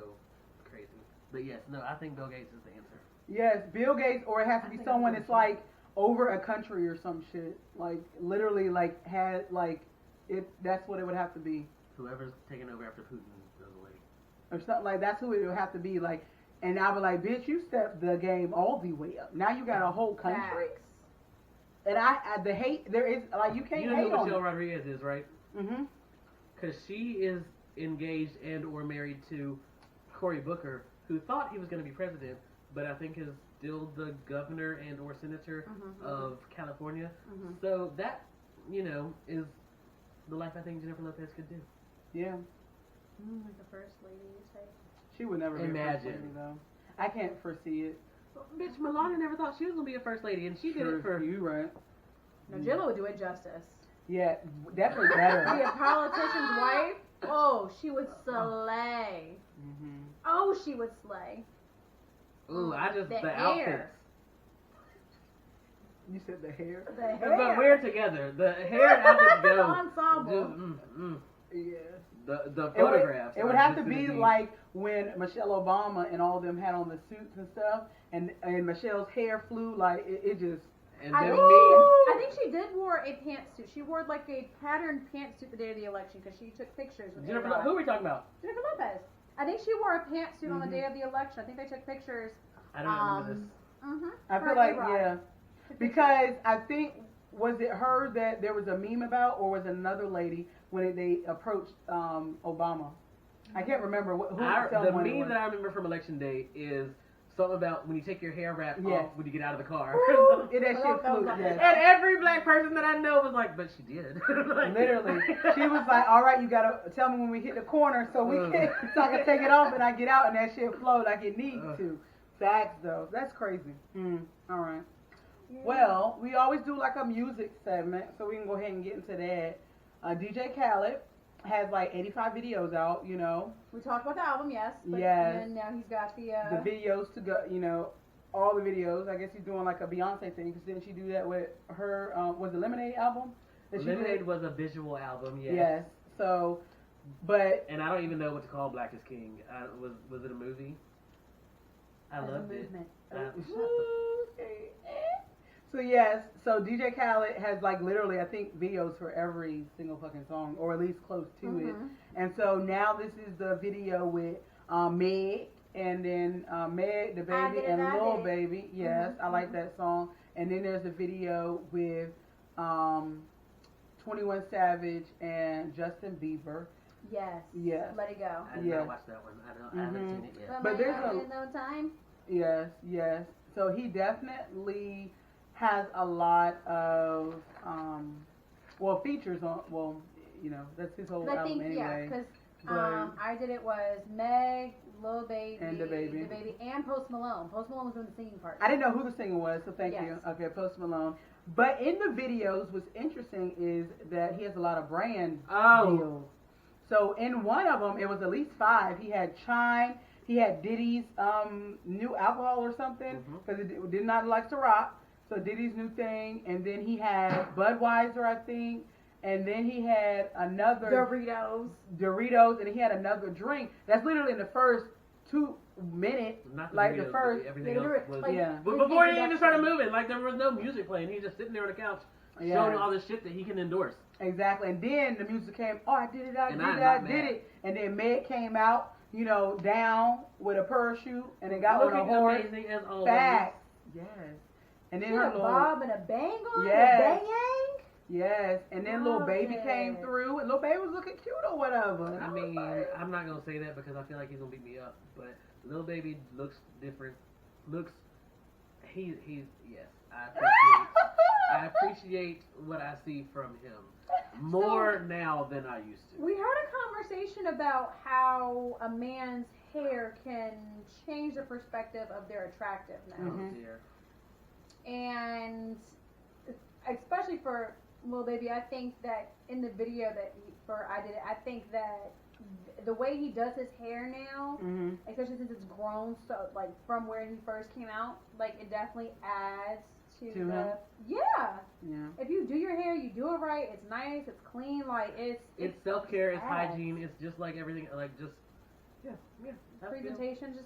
crazy. But yes, no, I think Bill Gates is the answer. Yes, Bill Gates, or it has to I be think someone I'm that's like over a country or some shit. Like literally, like had like it. That's what it would have to be, Whoever's taking over after Putin goes away. or something like that's who it would have to be. Like, and I was like, bitch, you stepped the game all the way up. Now you got a whole country, Facts. and I the hate there is like you can't You know hate who on Michelle it. Rodriguez is, right? Mm-hmm. Because she is engaged and or married to Cory Booker, who thought he was going to be president, but I think is still the governor and or senator of California. Mhm. So that, you know, is the life I think Jennifer Lopez could do. Yeah, Like the first lady, you say? she would never be a first Imagine. lady though. I can't foresee it. Bitch, Melania never thought she was going to be a first lady, and she did it for... you, right? No, J-Lo would do it justice. Yeah, definitely better. Be a politician's wife? Oh, she would slay. Mm-hmm. Oh, she would slay. Ooh, I just... The The hair. outfits. You said the hair. The hair. But we're together. The hair and outfits go... Ensemble. Just, Yeah. The It would, photographs. it would are have to just be gonna like when Michelle Obama and all them had on the suits and stuff, and Michelle's hair flew like it just. And I then think, me... I think she did wear a pantsuit. She wore like a patterned pantsuit the day of the election because she took pictures with Jennifer, everybody. who are we talking about? Jennifer Lopez. I think she wore a pantsuit on the Mhm. day of the election. I think they took pictures. I don't remember this. Mm-hmm. I feel like yeah, because I think was it her that there was a meme about, or was it another lady when they approached Obama? I can't remember who The someone it meme was. that I remember from election day is something about when you take your hair wrap Yes. off when you get out of the car. It, that shit flew. And Yes. every black person that I know was like, but she did. Like- Literally, she was like, "All right, you gotta tell me when we hit the corner so we can, so I can take it off and I get out and that shit flow like it needs to." Facts though, that's crazy. All right. Well, we always do like a music segment, so we can go ahead and get into that. DJ Khaled has like 85 videos out. You know, We talked about the album, yes. But Yes. And now he's got the. the videos to go. You know, all the videos. I guess he's doing like a Beyonce thing because didn't she do that with her? Was the Lemonade album? That she did? Lemonade was a visual album, yes. Yes. So, but And I don't even know what to call Black is King. Was it a movie? I as a loved it. movement. Okay. So yes, so DJ Khaled has like literally I think videos for every single fucking song, or at least close to it. And so now this is the video with Meg, and then Meg, the I baby, Did It, and I Lil Did It. Baby. Yes, I like that song. And then there's a video with 21 Savage and Justin Bieber. Yes. Yes. Let it go. I did Yeah. not watch that one. I haven't Mhm. seen it yet. But But there's a- in no time. Yes, yes. So he definitely has a lot of features on. Well, you know that's his whole 'Cause I album think yeah, anyway. because But- I Did It was Meg, Lil Baby, And DaBaby. and Post Malone. Post Malone was doing the singing part. I didn't know who the singer was, so thank Yes. you. Okay, Post Malone. But in the videos, what's interesting is that he has a lot of brand deals. So in one of them, it was at least 5. He had Chime. He had Diddy's new alcohol or something because it did not like to rock. So Diddy's new thing, and then he had Budweiser, I think, and then he had another Doritos, and he had another drink. That's literally in the first 2 minutes, Not like videos, the but first. everything Yeah, else was. like- Yeah. But before he even started moving, like there was no music playing. He just sitting there on the couch, Yeah. showing all this shit that he can endorse. Exactly, and then the music came. Oh, I did it! I And did I'm it! I not did mad. it! And then Meg came out, you know, down with a parachute, and they got on a Looking horse. amazing as always. Facts. Yes. And then She her had a little bob and a bang on Yes. a bang yang. yes, and then little Love baby it. came through, and little baby was looking cute or whatever. And I was mean, like, I'm not gonna say that because I feel like he's gonna beat me up. But Lil Baby looks different. He's yes. I appreciate what I see from him more now than I used to. We had a conversation about how a man's hair can change the perspective of their attractiveness. Mhm. Oh dear. And especially for Lil Baby, I think that in the video that I Did It, I think that the way he does his hair now, especially since it's grown so like from where he first came out, like it definitely adds She's To him? yeah. Yeah. If you do your hair, you do it right. It's nice. It's clean. Like It's self care. It's ass. hygiene. It's just like everything. Like just yeah. That's good. presentation. Just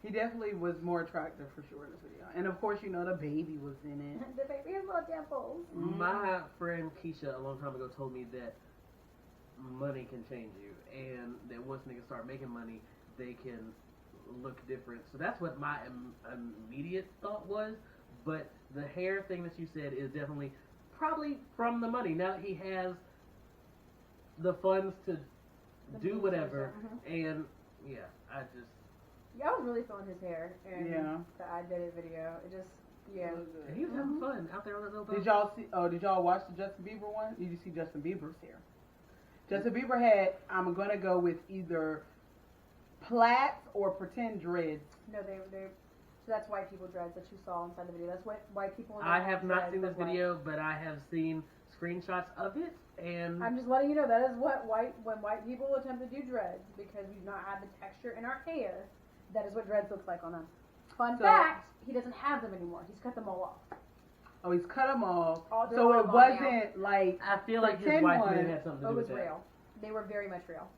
He definitely was more attractive for sure in this video. And of course, you know, the baby was in it. the baby has little dimples. My friend Keisha a long time ago told me that money can change you, and that once niggas start making money, they can look different. So that's what my immediate thought was. But the hair thing that you said is definitely probably from the money. Now that he has the funds to do whatever, and yeah, I just. Yeah, I was really feeling his hair in Yeah. the I Did It video. It just, yeah. And he was having fun out there on that little boat. Did y'all see? Oh, did y'all watch the Justin Bieber one? Did you see Justin Bieber's hair? Justin Bieber had. I'm gonna go with either plaits or pretend dreads. No, they. So that's white people dreads that you saw inside the video. That's what white people. I have not dreads seen this look like. video, but I have seen screenshots of it, and I'm just letting you know that is what when white people attempt to do dreads because we do not have the texture in our hair. That is what dreads looks like on us. Fun So- fact: he doesn't have them anymore. He's cut them all off. Oh, he's cut them off. They're So all it gone wasn't like. I feel like his Pretend wife one. may have had something to It do was with that. real. They were very much real.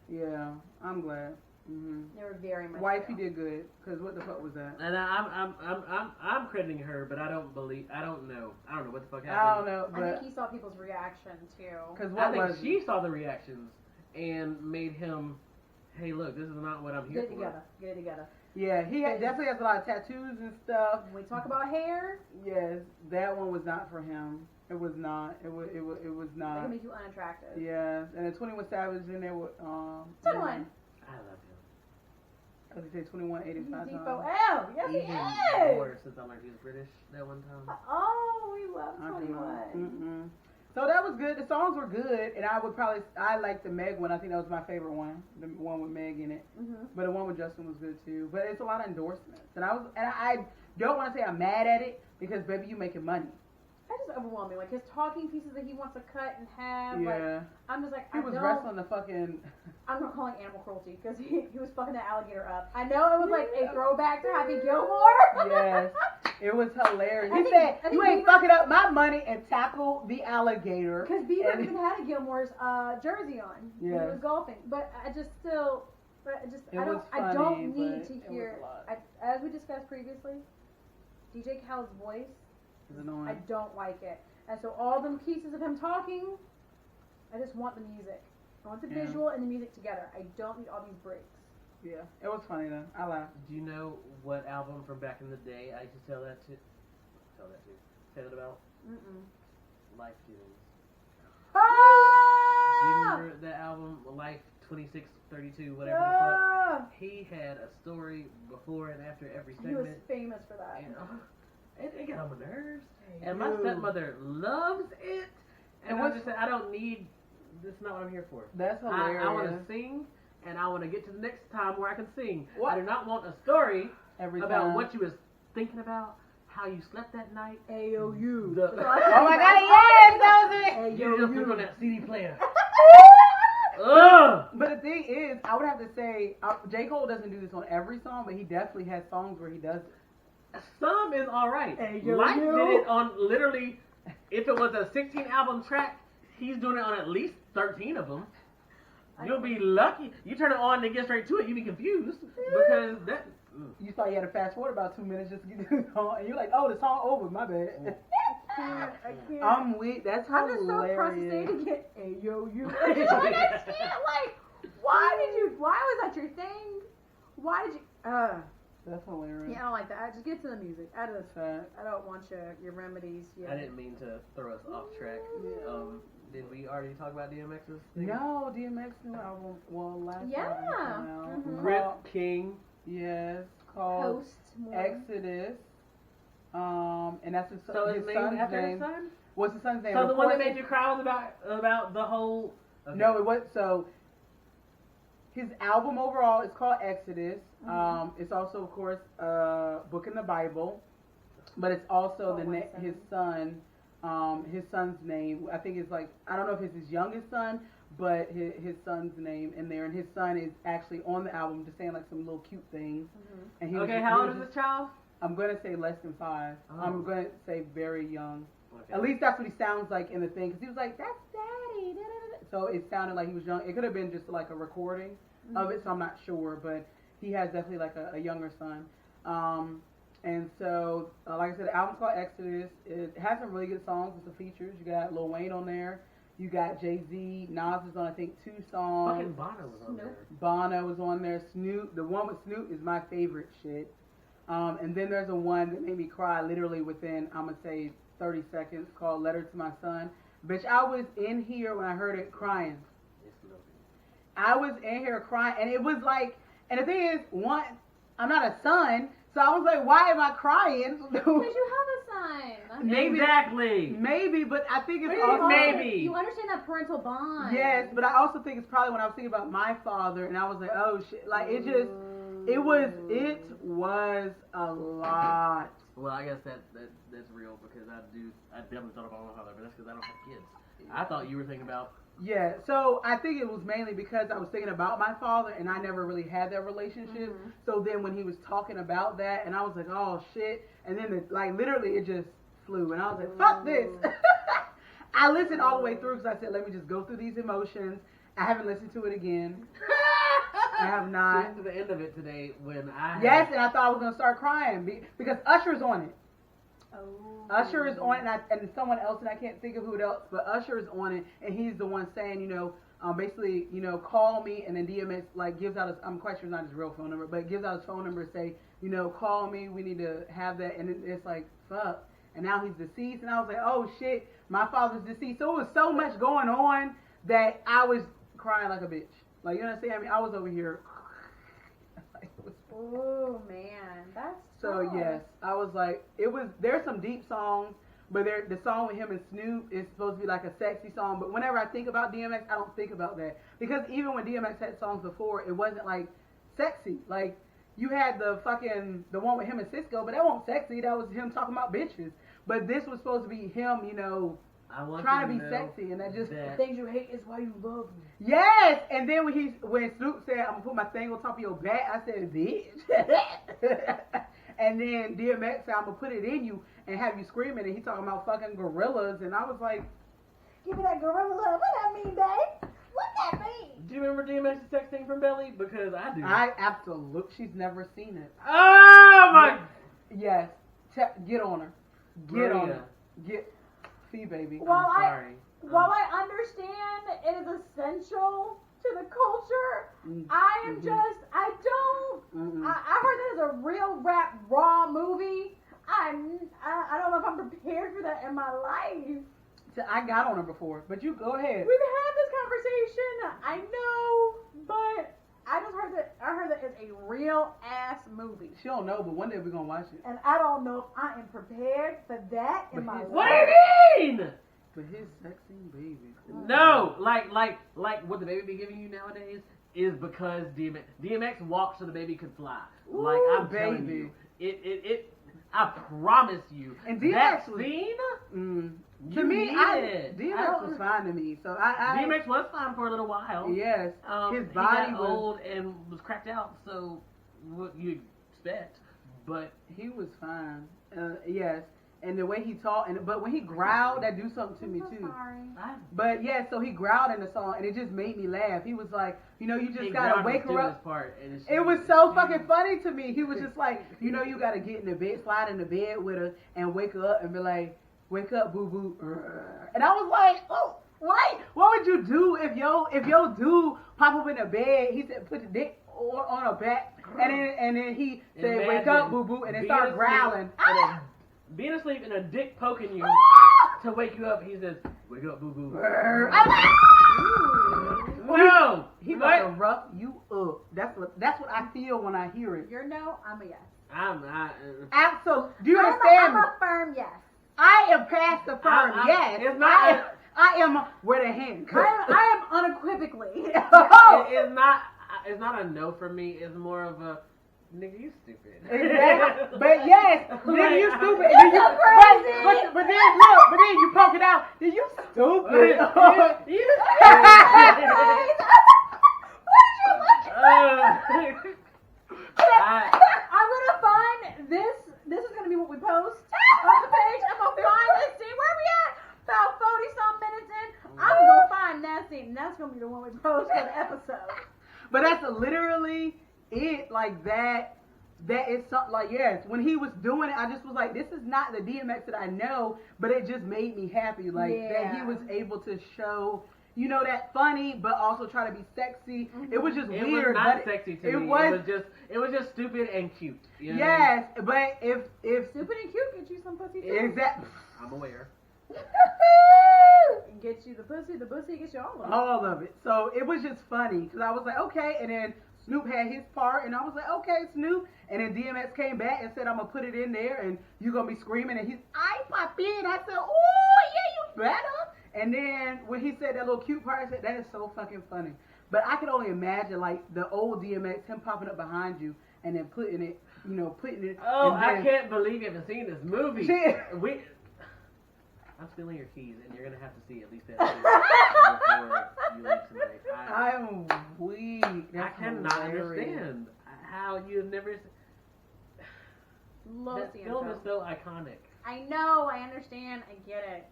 Yeah, I'm glad. They were very much. Wifey real. did good. Cause what the fuck was that? And I'm crediting her, but I don't know what the fuck happened. I don't know, I but think he saw people's reaction too. cause I what think was she saw the reactions and made him, hey, look, this is not what I'm here Get it for. together. Get it together. Yeah, he definitely has a lot of tattoos and stuff. When we talk about hair, Yes, that one was not for him. It was not. It was they not. can make you unattractive. Yes, and then 21 Savage in there with 21. I love him. I was gonna say 21, 85 He's times. D4L. Yes, he Even is. more since I learned he was British that one time. Oh, we love I don't know. 21. So that was good. The songs were good, and I like the Meg one. I think that was my favorite one, the one with Meg in it. But the one with Justin was good too. But it's a lot of endorsements, and I don't want to say I'm mad at it because baby, you making money. That just overwhelmed me. Like his talking pieces that he wants to cut and have. Yeah. Like I'm just like He was wrestling the fucking. I'm not calling animal cruelty because he was fucking the alligator up. I know it was like a throwback to Happy Gilmore. Yes. It was hilarious. I He think- said, I think "You ain't Bieber- fucking up my money and tackle the alligator." Because Bieber And- even had a Gilmore's jersey on when he Yes. was golfing. But I don't funny, need but to it was hear. a lot. As we discussed previously, DJ Khaled's voice, It's annoying. I don't like it. And so all them pieces of him talking, I just want the music. I want the Yeah. visual and the music together. I don't need all these breaks. Yeah, it was funny though. I laughed. Do you know what album from back in the day I used to say that about? Life Giving. Do you Ah! remember that album, Life 2632, whatever the fuck? Ah! He had a story before and after every He was segment. famous for that. And, it got on my nerves. Hey, And my you. stepmother loves it. And I what's- just said, I don't need, this is not what I'm here for. That's hilarious. I want to sing, and I want to get to the next time where I can sing. What? I do not want a story Every about time. what you was thinking about, how you slept that night. AOU. The- Oh my god, yes, that was it. You just put it on that CD player. Ugh! But the thing is, I would have to say, J. Cole doesn't do this on every song, but he definitely has songs where he does it. Some is alright. Hey, yo, Life yo. did it on literally, if it was a 16 album track, he's doing it on at least 13 of them. You'll be lucky. You turn it on and get straight to it, you be confused. Because that. You thought you had to fast forward about 2 minutes just to get to the song, and you're like, oh, the song over, my bad. I can't. I'm weak. That's I'm just so hilarious. frustrated to get AOU. I don't understand. Like, why was that your thing? Why did you, That's hilarious. yeah, I don't like that. Just get to the music. I don't want your remedies. I didn't mean to throw us off track. Did we already talk about DMX's thing? No, DMX new album. Well, last Yeah. album came out. Rip Called- King. Yes, called Post more. Exodus. And that's his, So his it's named son's after name. his son? What's his son's name? So the one that Report- made you cry was about the whole. Okay. No, it was so. His album overall is called Exodus. It's also, of course, book in the Bible, but it's also his son. His son's name. I think it's like, I don't know if it's his youngest son, but his son's name in there, and his son is actually on the album, just saying like some little cute things. And he was Okay, just- how he old was is just- this child? I'm gonna say less than 5. Oh. I'm gonna say very young. Okay. At least that's what he sounds like in the thing. Because he was like, "That's daddy." Da, da, da. So it sounded like he was young. It could have been just like a recording of it, so I'm not sure. But he has definitely like a younger son. And so, like I said, the album's called Exodus. It has some really good songs with some features. You got Lil Wayne on there. You got Jay-Z. Nas is on, I think, 2 songs. Fucking Bono was on there. Bono was on there. Snoop. The one with Snoop is my favorite shit. And then there's a one that made me cry literally within, I'm going to say, 30 seconds called Letter to My Son. Bitch, I was in here when I heard it crying. I was in here crying. And it was like, and the thing is, one, I'm not a son. So I was like, why am I crying? Because you have a son. Maybe, exactly. Maybe, but I think it's also, maybe. You understand that parental bond. Yes, but I also think it's probably when I was thinking about my father, and I was like, oh shit, like it just, it was a lot. Well, I guess that's real because I definitely thought about my father, but that's because I don't have kids. I thought you were thinking about. Yeah, so I think it was mainly because I was thinking about my father and I never really had that relationship. Mm-hmm. So then when he was talking about that, and I was like, oh shit, and then like literally it just flew, and I was like, fuck this. I listened all the way through because I said, let me just go through these emotions. I haven't listened to it again. I have not. To the end of it today when I. Yes, and I thought I was gonna start crying because Usher's on it. Oh. Usher is on it, and someone else, and I can't think of who else, but Usher is on it, and he's the one saying, basically, call me, and then DMX like gives out his, I'm quite sure it's not his real phone number, but gives out his phone number, say, call me, we need to have that, and it's like, fuck, and now he's deceased, and I was like, oh shit, my father's deceased, so it was so much going on that I was crying like a bitch, like, you know what I'm saying? I mean, I was over here, oh man, that's so tough. yes, I was like, there's some deep songs, but the song with him and Snoop is supposed to be like a sexy song, but whenever I think about DMX, I don't think about that, because even when DMX had songs before, it wasn't like sexy, like you had the one with him and Cisco, but that wasn't sexy, that was him talking about bitches, but this was supposed to be him, trying to be sexy, and that just the things you hate is why you love me. Yes, and then when Snoop said, "I'm gonna put my thing on top of your back," I said, "Bitch." And then DMX said, "I'm gonna put it in you and have you screaming," and he talking about fucking gorillas, and I was like, "Give me that gorilla love." What that mean, babe? What that mean? Do you remember DMX's texting from Belly? Because I do. I absolutely. She's never seen it. Oh my! Yes, get on her. Get Maria. on her. Get. See, baby. Well, I'm sorry. While I understand it is essential to the culture, I am I don't, I heard that is a real rap raw movie. I don't know if I'm prepared for that in my life. So I got on her before, but you go ahead. We've had this conversation, I know, but I heard that it's a real ass movie. She don't know, but one day we're gonna watch it. And I don't know if I am prepared for that in my life. What do you mean? But his sexy baby. No, like what the baby be giving you nowadays is because DMX walks so the baby could fly. Ooh, like I'm telling baby. you, I promise you. And DMX that was, scene. To me, DMX was fine to me. So DMX was fine for a little while. Yes, his he body got was old and was cracked out. So what you expect? But he was fine. Yes, and the way he talked, but when he growled, that do something to me too. Sorry. But yeah, so he growled in the song, and it just made me laugh. He was like, you just gotta wake her up. It was so fucking funny to me. He was just like, you gotta get in the bed, slide in the bed with her, and wake her up and be like, wake up, boo boo. And I was like, oh, what? What would you do if your dude pop up in the bed? He said, put the dick on her back, and then he said, wake up, boo boo, and then start growling. Being asleep and a dick poking you to wake you up, he says, wake up, boo boo. No! He about to rough you up. That's what I feel when I hear it. You're no, I'm a yes. I'm not. Absolutely. Do you understand? I'm a firm yes. I am past the firm yes. It's not. I am where the hand. I am unequivocally. It's not a no for me. It's more of a nigga, you stupid. Exactly. But yes, nigga, you stupid. But then you poke it out. Then you stupid. I'm gonna find this post on the page. I'm gonna find that scene. Where we at? About 40-some minutes in. I'm gonna find that scene. And that's gonna be the one we post for the episode. But that's literally it. Like that. That is something like, yes, when he was doing it, I just was like, this is not the DMX that I know, but it just made me happy. Like, that he was able to show, you know, that funny, but also try to be sexy. It was just It weird. was not but sexy to it me. Was, it was just stupid and cute. You know yes, but if Stupid and cute get you some pussy too. exactly, I'm aware. Get you the pussy gets you all of it. all of it. So it was just funny because I was like, okay, and then Snoop had his part, and I was like, okay, Snoop. And then DMX came back and said, I'm going to put it in there, and you're going to be screaming. And he's, I pop in. I said, oh, yeah, you better. And then when he said that little cute part, I said, that is so fucking funny. But I could only imagine, like, the old DMX, him popping up behind you and then putting it, you know, putting it. Oh, and then, I can't believe you haven't seen this movie. Shit. I'm stealing your keys, and you're going to have to see at least that before you leave tonight. I'm weak. I cannot understand how you've never. That film is so iconic. I know, I understand, I get it.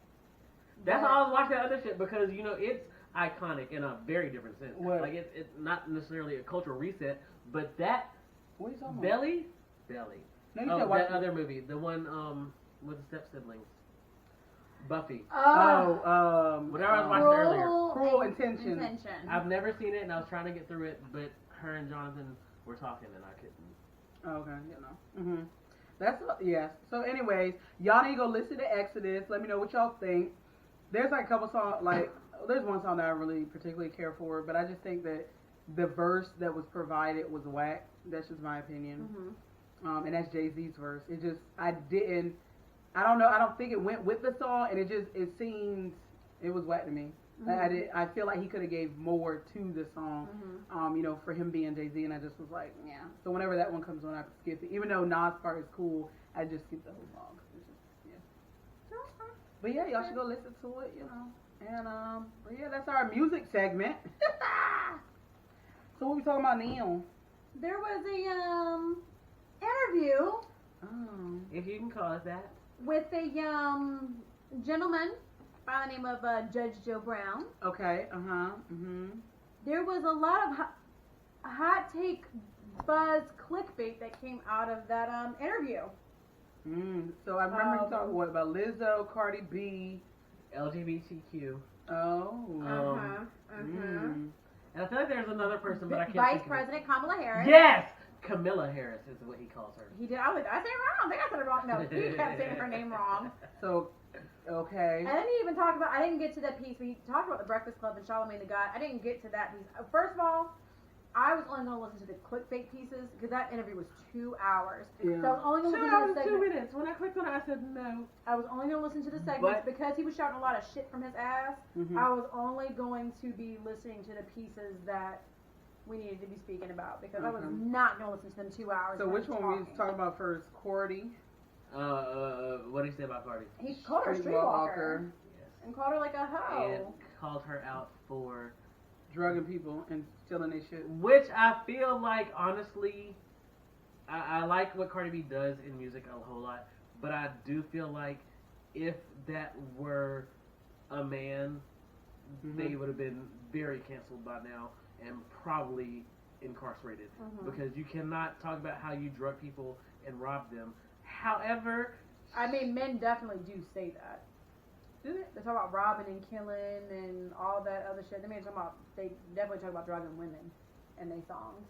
That's why I was watching that other shit because you know it's iconic in a very different sense. What? Like it's not necessarily a cultural reset, but that What are you talking about? Belly. No, you Oh, can't that watch other movie, the one with the step siblings, Buffy. Whatever I was watching earlier. Cruel Intentions. I've never seen it, and I was trying to get through it, but her and Jonathan were talking, and I couldn't. Okay, you know. Mhm. That's yes. So, anyways, y'all need to go listen to Exodus. Let me know what y'all think. There's like a couple songs, like there's one song that I really particularly care for, but I just think that the verse that was provided was whack. That's just my opinion. And that's Jay-Z's verse. It just I don't think it went with the song, and it seemed it was whack to me. I feel like he could have gave more to the song, you know, for him being Jay-Z, and I just was like, yeah. So whenever that one comes on, I skip it. Even though Nas' part is cool, I just skip the whole song. It's just, yeah. But yeah, y'all should go listen to it, you know. And but yeah, that's our music segment. So what we talking about now? There was a interview If you can call it that. with a gentleman by the name of Judge Joe Brown. Okay. There was a lot of hot take buzz clickbait that came out of that interview. So I remember you talking about Lizzo, Cardi B, LGBTQ. Oh. And I feel like there's another person, but I can't Vice think of it. President Kamala Harris. Yes! Camilla Harris is what he calls her. He did. I was. I said it wrong. I think I said it wrong. No, he kept saying her name wrong. So, okay. And then he even talked about. I didn't get to that piece. We talked about the Breakfast Club and Charlamagne the God. I didn't get to that piece. First of all, I was only going to listen to the clickbait pieces because that interview was 2 hours. Yeah. So I was only going to listen to the 2 segment. minutes. When I clicked on it, I said no. I was only going to listen to the segments because he was shouting a lot of shit from his ass. I was only going to be listening to the pieces that we needed to be speaking about because I was not going to listen to them 2 hours. So which one we was talking about first? Cardi? What did he say about Cardi? He called her a streetwalker. Yes. And called her like a hoe. And called her out for Drugging people and stealing their shit. which I feel like, honestly, I like what Cardi B does in music a whole lot, but I do feel like if that were a man, they would have been very canceled by now and probably incarcerated because you cannot talk about how you drug people and rob them. However, I mean, men definitely do say that. They talk about robbing and killing and all that other shit. They definitely talk about drugging women in their songs.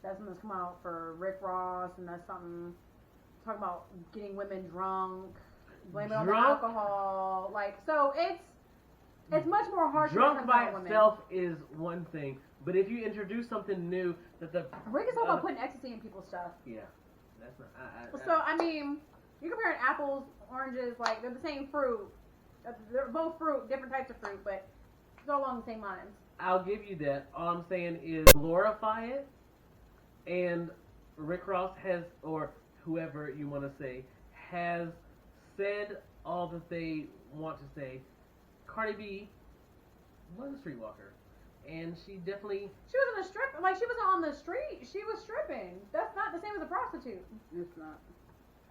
That's something that's come out for Rick Ross, and that's something talking about getting women drunk, blaming on the alcohol. Like, so it's much more harsh. drunk by on women. itself is one thing, but if you introduce something new that the Rick is talking about putting ecstasy in people's stuff. yeah, that's not. So I mean, you're comparing apples, oranges, like they're the same fruit. They're both fruit, different types of fruit, but it's all along the same lines. I'll give you that. All I'm saying is glorify it, and Rick Ross has, or whoever you want to say, has said all that they want to say. Cardi B was a streetwalker, and she definitely. She wasn't a stripper. Like, she wasn't on the street. She was stripping. That's not the same as a prostitute. It's not.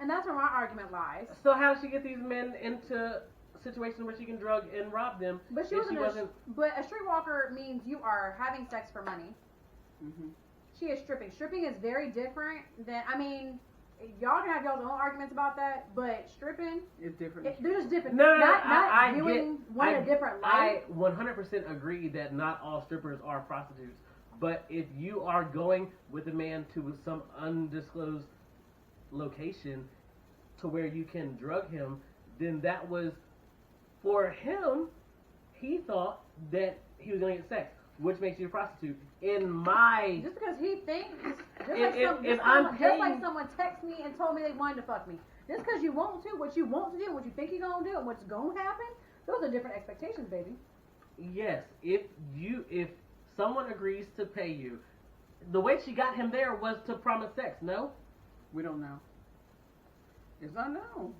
And that's where my argument lies. So how does she get these men into situations where she can drug and rob them? But she if wasn't. But a streetwalker means you are having sex for money. Mm-hmm. She is stripping. Stripping is very different than. I mean, y'all can have y'all's own arguments about that, but stripping is different. They're just different. No, not viewing one in a different light. I 100% agree that not all strippers are prostitutes. But if you are going with a man to some undisclosed location to where you can drug him, then that was, for him, he thought that he was going to get sex, which makes you a prostitute. In my... Just because he thinks, if like someone texted me and told me they wanted to fuck me. Just because you want to, what you want to do, what you think you're going to do, and what's going to happen, those are different expectations, baby. Yes, if someone agrees to pay you, the way she got him there was to promise sex, no? We don't know. It's unknown.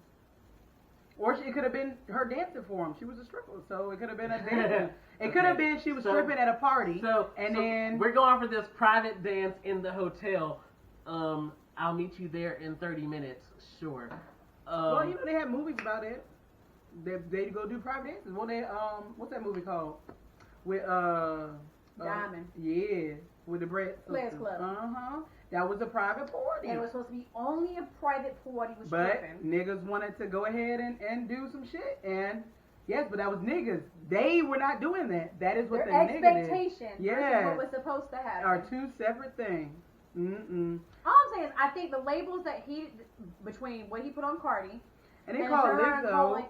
Or it could have been her dancing for him. She was a stripper, so it could have been a dance. It could have been she was stripping at a party. Then we're going for this private dance in the hotel. I'll meet you there in 30 minutes. Sure. Well, they have movies about it. They go do private dances. Well, what's that movie called? With Diamond. Yeah, with the Brett Players Club. That was a private party. And it was supposed to be only a private party with but stripping. Niggas wanted to go ahead and do some shit. And yes, but that was niggas. They were not doing that. That is what their the nigga did. expectations versus what was supposed to happen are two separate things. All I'm saying is I think the labels that between what he put on Cardi and they call Lizzo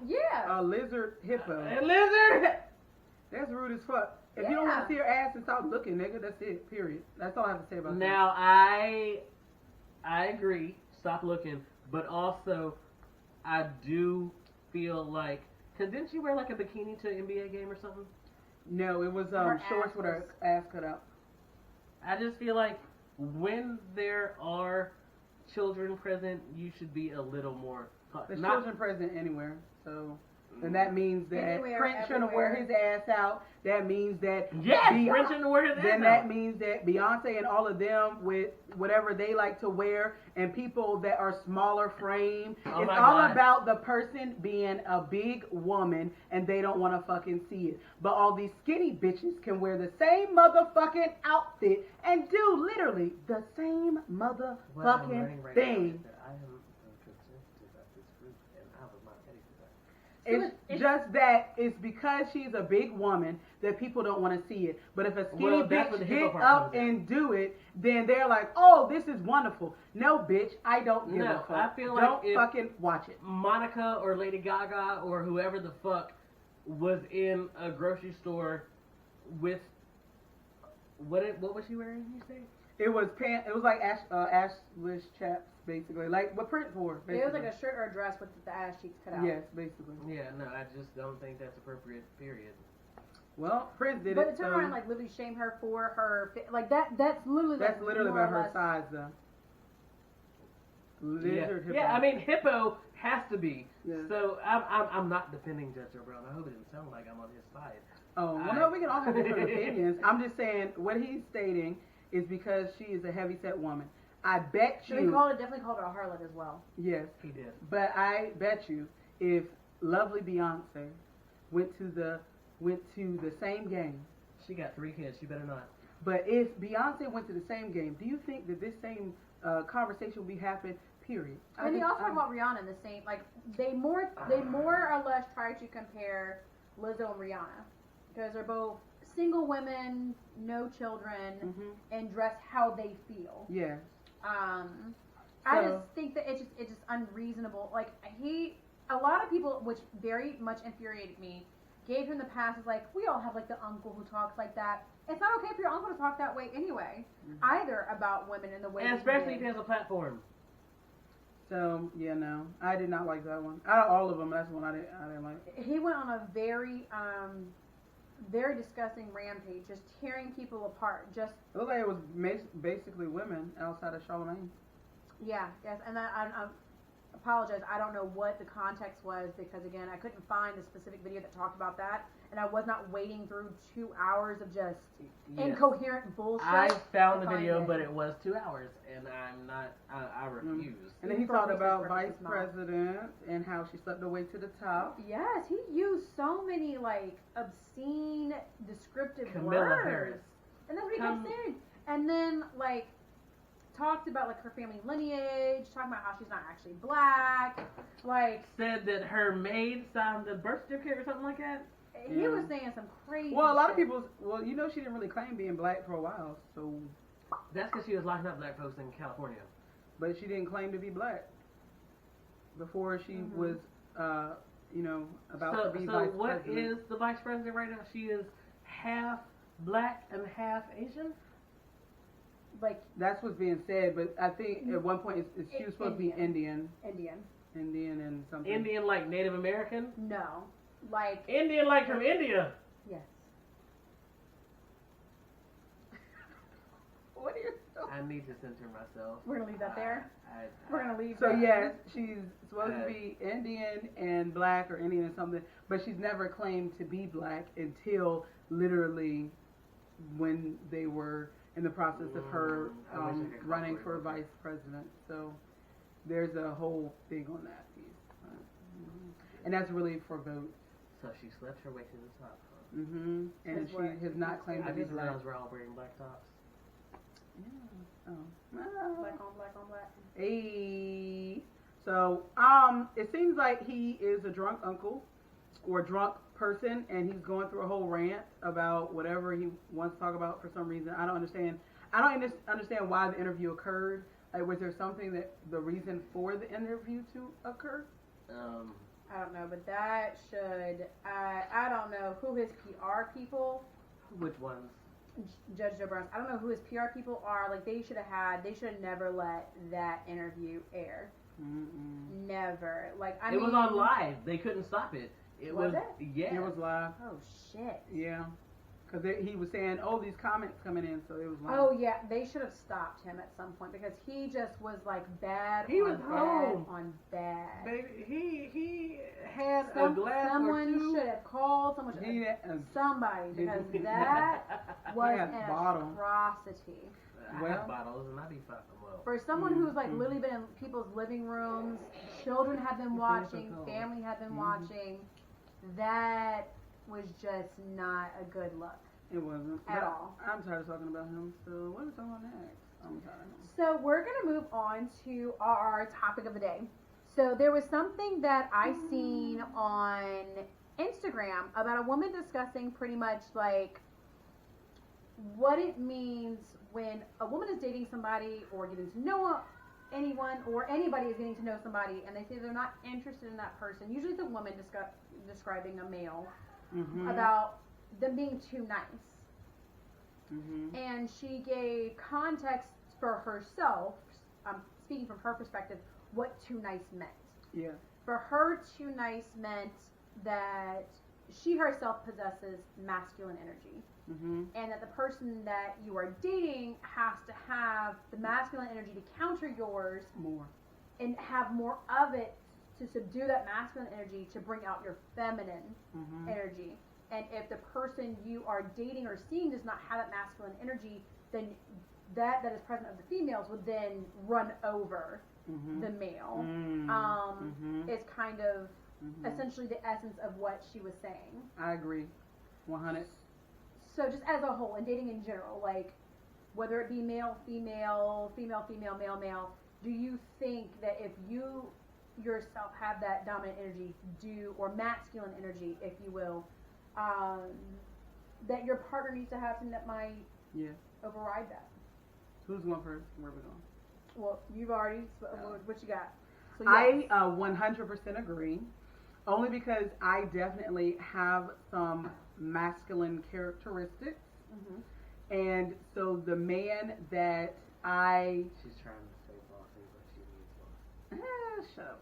a lizard hippo. A lizard? That's rude as fuck. If you don't want to see her ass and stop looking, nigga, that's it. Period. That's all I have to say about that. Now, I agree. Stop looking. But also, I do feel like... Because didn't she wear like a bikini to an NBA game or something? No, it was shorts with her ass cut out. I just feel like when there are children present, you should be a little more... There's children present anywhere, so... And that means that Anywhere, Prince shouldn't wear his ass out. That means that Prince shouldn't wear his ass out. Then that means that Beyonce and all of them with whatever they like to wear and people that are smaller frame. It's all about the person being a big woman and they don't want to fucking see it. But all these skinny bitches can wear the same motherfucking outfit and do literally the same motherfucking thing. It's just that it's because she's a big woman that people don't want to see it. But if a skinny bitch get up and do it, then they're like, oh, this is wonderful. No, bitch, I don't give a fuck. I feel like don't fucking watch it. Monica or Lady Gaga or whoever the fuck was in a grocery store with what was she wearing? You say? It was like Ashley's chaps, basically, like what Prince wore. Basically. It was like a shirt or a dress with the ass cheeks cut out. Yes, basically. Yeah, no, I just don't think that's appropriate. Period. Well, Prince did but it. But to turn around and like literally shame her for her like that. That's literally about her size, though. Lizard hippo. Yeah, I mean hippo has to be. Yeah. So I'm not defending Judge O'Brown. I hope it didn't sound like I'm on his side. Oh well, no, we can all have different opinions. I'm just saying what he's stating is because she is a heavyset woman. I bet you. So he definitely called her a harlot as well. Yes, he did. But I bet you, if lovely Beyonce went to the same game, she got 3 kids. She better not. But if Beyonce went to the same game, do you think that this same conversation will be happening? Period. And they also talk about Rihanna in the same they more or less try to compare Lizzo and Rihanna because they're both single women, no children, and dress how they feel. Yeah. I just think that it's just unreasonable. Like a lot of people, which very much infuriated me, gave him the pass as like we all have like the uncle who talks like that. It's not okay for your uncle to talk that way anyway, either about women in the way. And especially if he has a platform. So yeah, no, I did not like that one. Out of all of them, that's the one I didn't like. He went on a very very disgusting rampage, just tearing people apart. Just it looked like it was basically women outside of Charlamagne. Yeah, yes, and I apologize. I don't know what the context was because again, I couldn't find a specific video that talked about that, and I was not wading through 2 hours of just incoherent bullshit. I found the video, but it was 2 hours, and I'm not. I refuse. And then he talked about vice president and how she slept her way to the top. Yes, he used so many like obscene descriptive Camilla words. Harris. And that's what he kept saying. And then like talked about like her family lineage, talking about how she's not actually black. Like Said that her maid signed the birth certificate or something like that. he was saying some crazy Well, a lot of shit. people, well, you know, she didn't really claim being black for a while, so, That's because she was locking up black folks in California. but she didn't claim to be black before she was, you know, about to be So vice what president. is the vice president right now? She is half black and half Asian. Like That's what's being said, but I think at one point she was supposed to be Indian Indian. and something. Indian like Native American. No. Like Indian like from India. yes. What are you I need to center myself. We're gonna leave that there. I, We're gonna leave So that. yes, she's supposed to be Indian and black or Indian or something, but she's never claimed to be black until literally when they were in the process of her I wish I could running cooperate for with vice president. So there's a whole thing on that piece, and that's really for votes. So she slept her way to the top. Huh? And That's she what has not claimed I to be just black. realized we're all wearing black tops. Yeah. Oh. Black on black on black. Hey. So, it seems like he is a drunk uncle or drunk person, and he's going through a whole rant about whatever he wants to talk about for some reason. I don't understand. I don't understand why the interview occurred. Like, was there something that the reason for the interview to occur? I don't know, but that should. I don't know who his PR people. Which ones? Judge Joe Burns. I don't know who his PR people are. Like they should have never let that interview air. Never. Like I mean, it was on live. They couldn't stop it. Was it? Yeah. It was live. Oh shit. Yeah. Because he was saying, oh, these comments coming in, so it was live. Oh yeah, they should have stopped him at some point because he just was like bad. He on was bad home. on bad. Baby, he had a Someone glass or two. should have called someone. Should He have, had- somebody because that was had an bottle. atrocity. I Well- have bottles and I be fucking well. For someone who's like literally been in people's living rooms, children have been watching, cold. family have been watching, that was just not a good look. It wasn't. At But all. I'm tired of talking about him, so what is on next? I'm tired of him. So we're gonna move on to our topic of the day. So there was something that I seen on Instagram about a woman discussing pretty much like what it means when a woman is dating somebody or getting to know anyone or anybody is getting to know somebody and they say they're not interested in that person. Usually it's a woman describing a male about them being too nice. And she gave context for herself, speaking from her perspective, what too nice meant. Yeah. For her, too nice meant that she herself possesses masculine energy. And that the person that you are dating has to have the masculine energy to counter yours More. and have more of it to subdue that masculine energy to bring out your feminine energy. And if the person you are dating or seeing does not have that masculine energy, then that is present of the females would then run over the male. Is kind of essentially the essence of what she was saying. I agree. 100. So just as a whole, and dating in general, like whether it be male, female, female, female, male, male, do you think that if you yourself have that dominant energy, or masculine energy, if you will, that your partner needs to have something that might override that? Who's going first? Where we going? Well, you've already, what you got? So, I 100% agree. Only because I definitely have some masculine characteristics. And so the man that She's trying to say bossy, but she needs boss. shut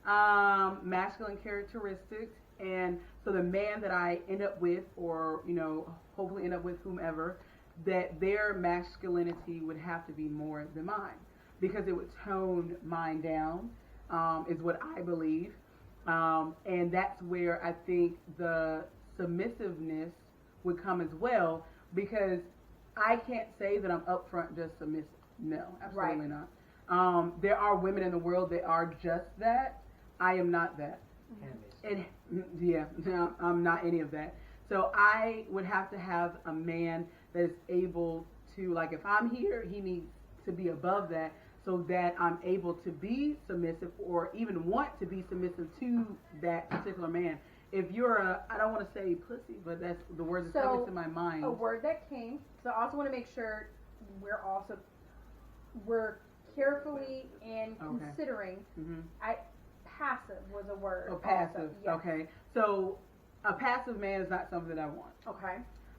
up. Masculine characteristics. And so the man that I end up with, or, you know, hopefully end up with whomever, that their masculinity would have to be more than mine. Because it would tone mine down, is what I believe. And that's where I think the submissiveness would come as well, because I can't say that I'm upfront just submissive. No, absolutely not. There are women in the world that are just that. I am not that. And yeah, no, I'm not any of that. So I would have to have a man that is able to, like, if I'm here, he needs to be above that so that I'm able to be submissive or even want to be submissive to that particular man. If you're I don't want to say pussy, but that's the word that's coming to my mind. A word that came, because I also want to make sure we're carefully and considering. Passive was a word. Oh, passive. Also, yes. Okay. So a passive man is not something that I want. Okay.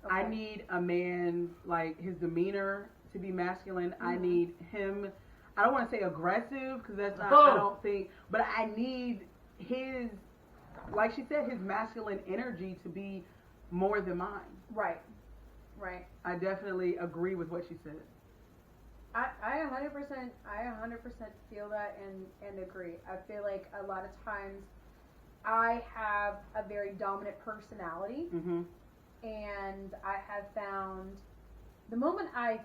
I need a man, like, his demeanor to be masculine. I need him, I don't want to say aggressive, because that's not, I don't think, but I need his, like she said, his masculine energy to be more than mine. Right. I definitely agree with what she said. I 100% feel that and agree. I feel like a lot of times I have a very dominant personality, and I have found the moment I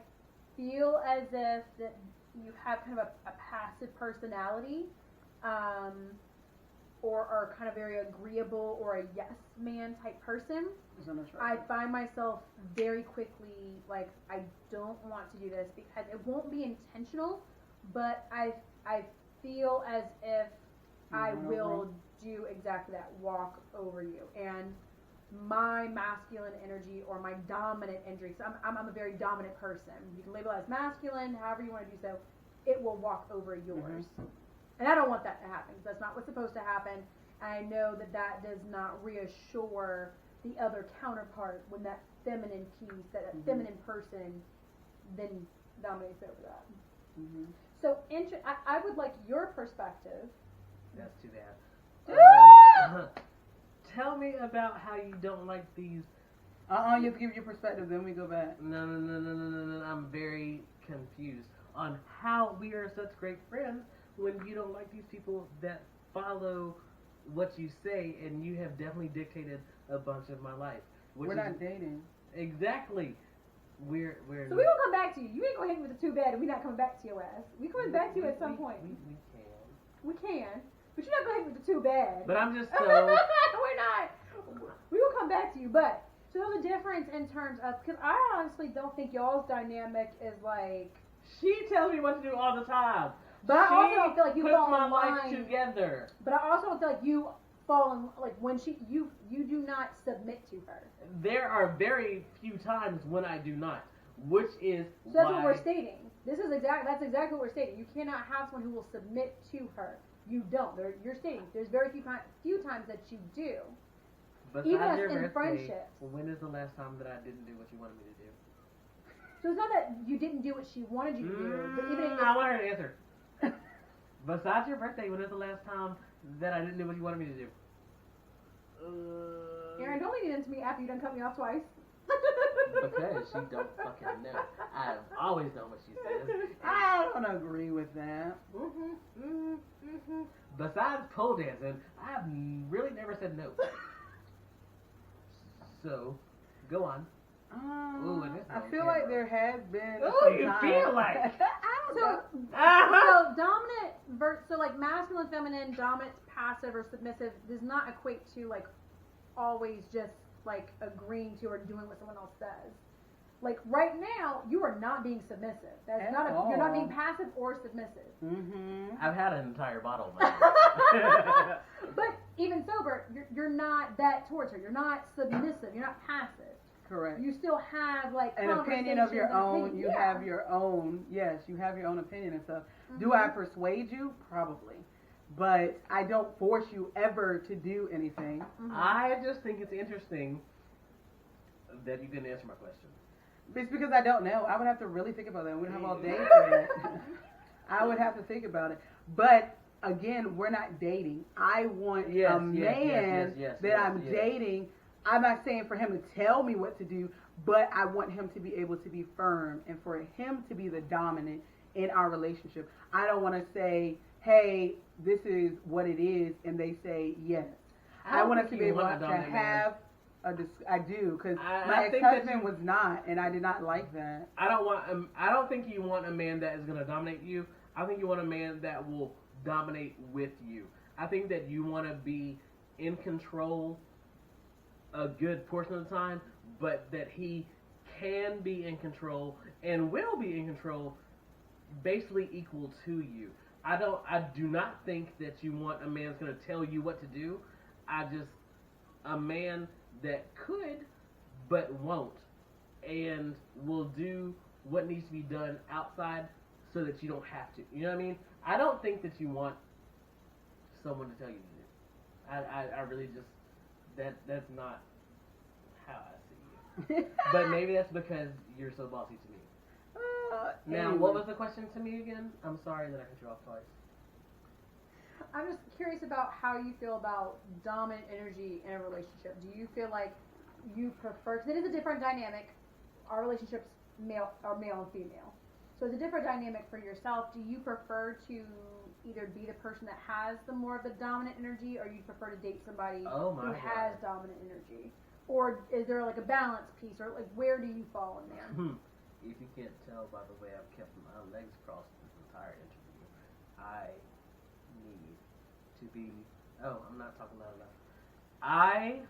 feel as if that you have kind of a passive personality, or are kind of very agreeable or a yes man type person, I find myself very quickly like, I don't want to do this because it won't be intentional, but I feel as if I will do exactly that, walk over you. And my masculine energy or my dominant energy, so I'm a very dominant person. You can label it as masculine, however you want to do so. It will walk over yours. And I don't want that to happen, because that's not what's supposed to happen. And I know that does not reassure the other counterpart when that feminine piece, that feminine person then dominates over that. So I would like your perspective. That's too bad. Tell me about how you don't like these. You have to give your perspective, then we go back. No. I'm very confused on how we are such great friends when you don't like these people that follow what you say, and you have definitely dictated a bunch of my life. We're not dating. Exactly. We're So we gonna come back to you. You ain't gonna hit me with the too bad, and we're not coming back to your ass. We coming back to you at some point. We can. But you're not gonna hit me with the too bad. But I'm just so. We're not. We will come back to you, but so there's a difference in terms of, because I honestly don't think y'all's dynamic is like. She tells me what to do all the time. But I also don't feel like you fall my in life line together. But I also don't feel like you fall in, like, when you do not submit to her. There are very few times when I do not, which is so that's what we're stating. That's exactly what we're stating. You cannot have someone who will submit to her. You don't. You're stating there's very few times that you do. Besides even your in birthday, friendships. When is the last time that I didn't do what you wanted me to do? So it's not that you didn't do what she wanted you to do, but even if I want her to answer. Besides your birthday, when is the last time that I didn't do what you wanted me to do? Aaron, don't leave it into me after you done cut me off twice. Because she don't fucking know. I've always known what she says. I don't agree with that. Besides pole dancing, I've really never said no. So, go on. I feel like there has been. Feel like? I don't know. So dominant, so like masculine, feminine, dominant, passive, or submissive does not equate to like always just like agreeing to or doing what someone else says. Like right now, you are not being submissive. That's you're not being passive or submissive. I've had an entire bottle now. But even sober, you're not that towards her. You're not submissive. You're not passive. Correct. You still have like an opinion of your own. You have your own. Yes, you have your own opinion and stuff. Do I persuade you? Probably. But I don't force you ever to do anything. I just think it's interesting that you didn't answer my question. It's because I don't know. I would have to really think about that. We don't have all day for that. I would have to think about it. But again, we're not dating. I want a man that I'm dating. I'm not saying for him to tell me what to do, but I want him to be able to be firm and for him to be the dominant in our relationship. I don't want to say, hey, this is what it is, and they say yes. I want us to be able to have I do, because my ex-husband was not, and I did not like that. I don't think you want a man that is going to dominate you. I think you want a man that will dominate with you. I think that you want to be in control a good portion of the time, but that he can be in control and will be in control basically equal to you. I do not think that you want a man that's going to tell you what to do. A man that could but won't and will do what needs to be done outside so that you don't have to. You know what I mean? I don't think that you want someone to tell you to do. I really just that's not how I see you. But maybe that's because you're so bossy to me. Now, anyway. what was the question to me again? I'm sorry that I cut you off twice. I'm just curious about how you feel about dominant energy in a relationship. Do you feel like you prefer? Because it is a different dynamic. Our relationships are male and female, so it's a different dynamic for yourself. Do you prefer to either be the person that has the more of the dominant energy, or you prefer to date somebody who has dominant energy? Or is there like a balance piece, or like where do you fall in there? If you can't tell by the way I've kept my legs crossed this entire interview, I need to be. Oh, I'm not talking loud enough. I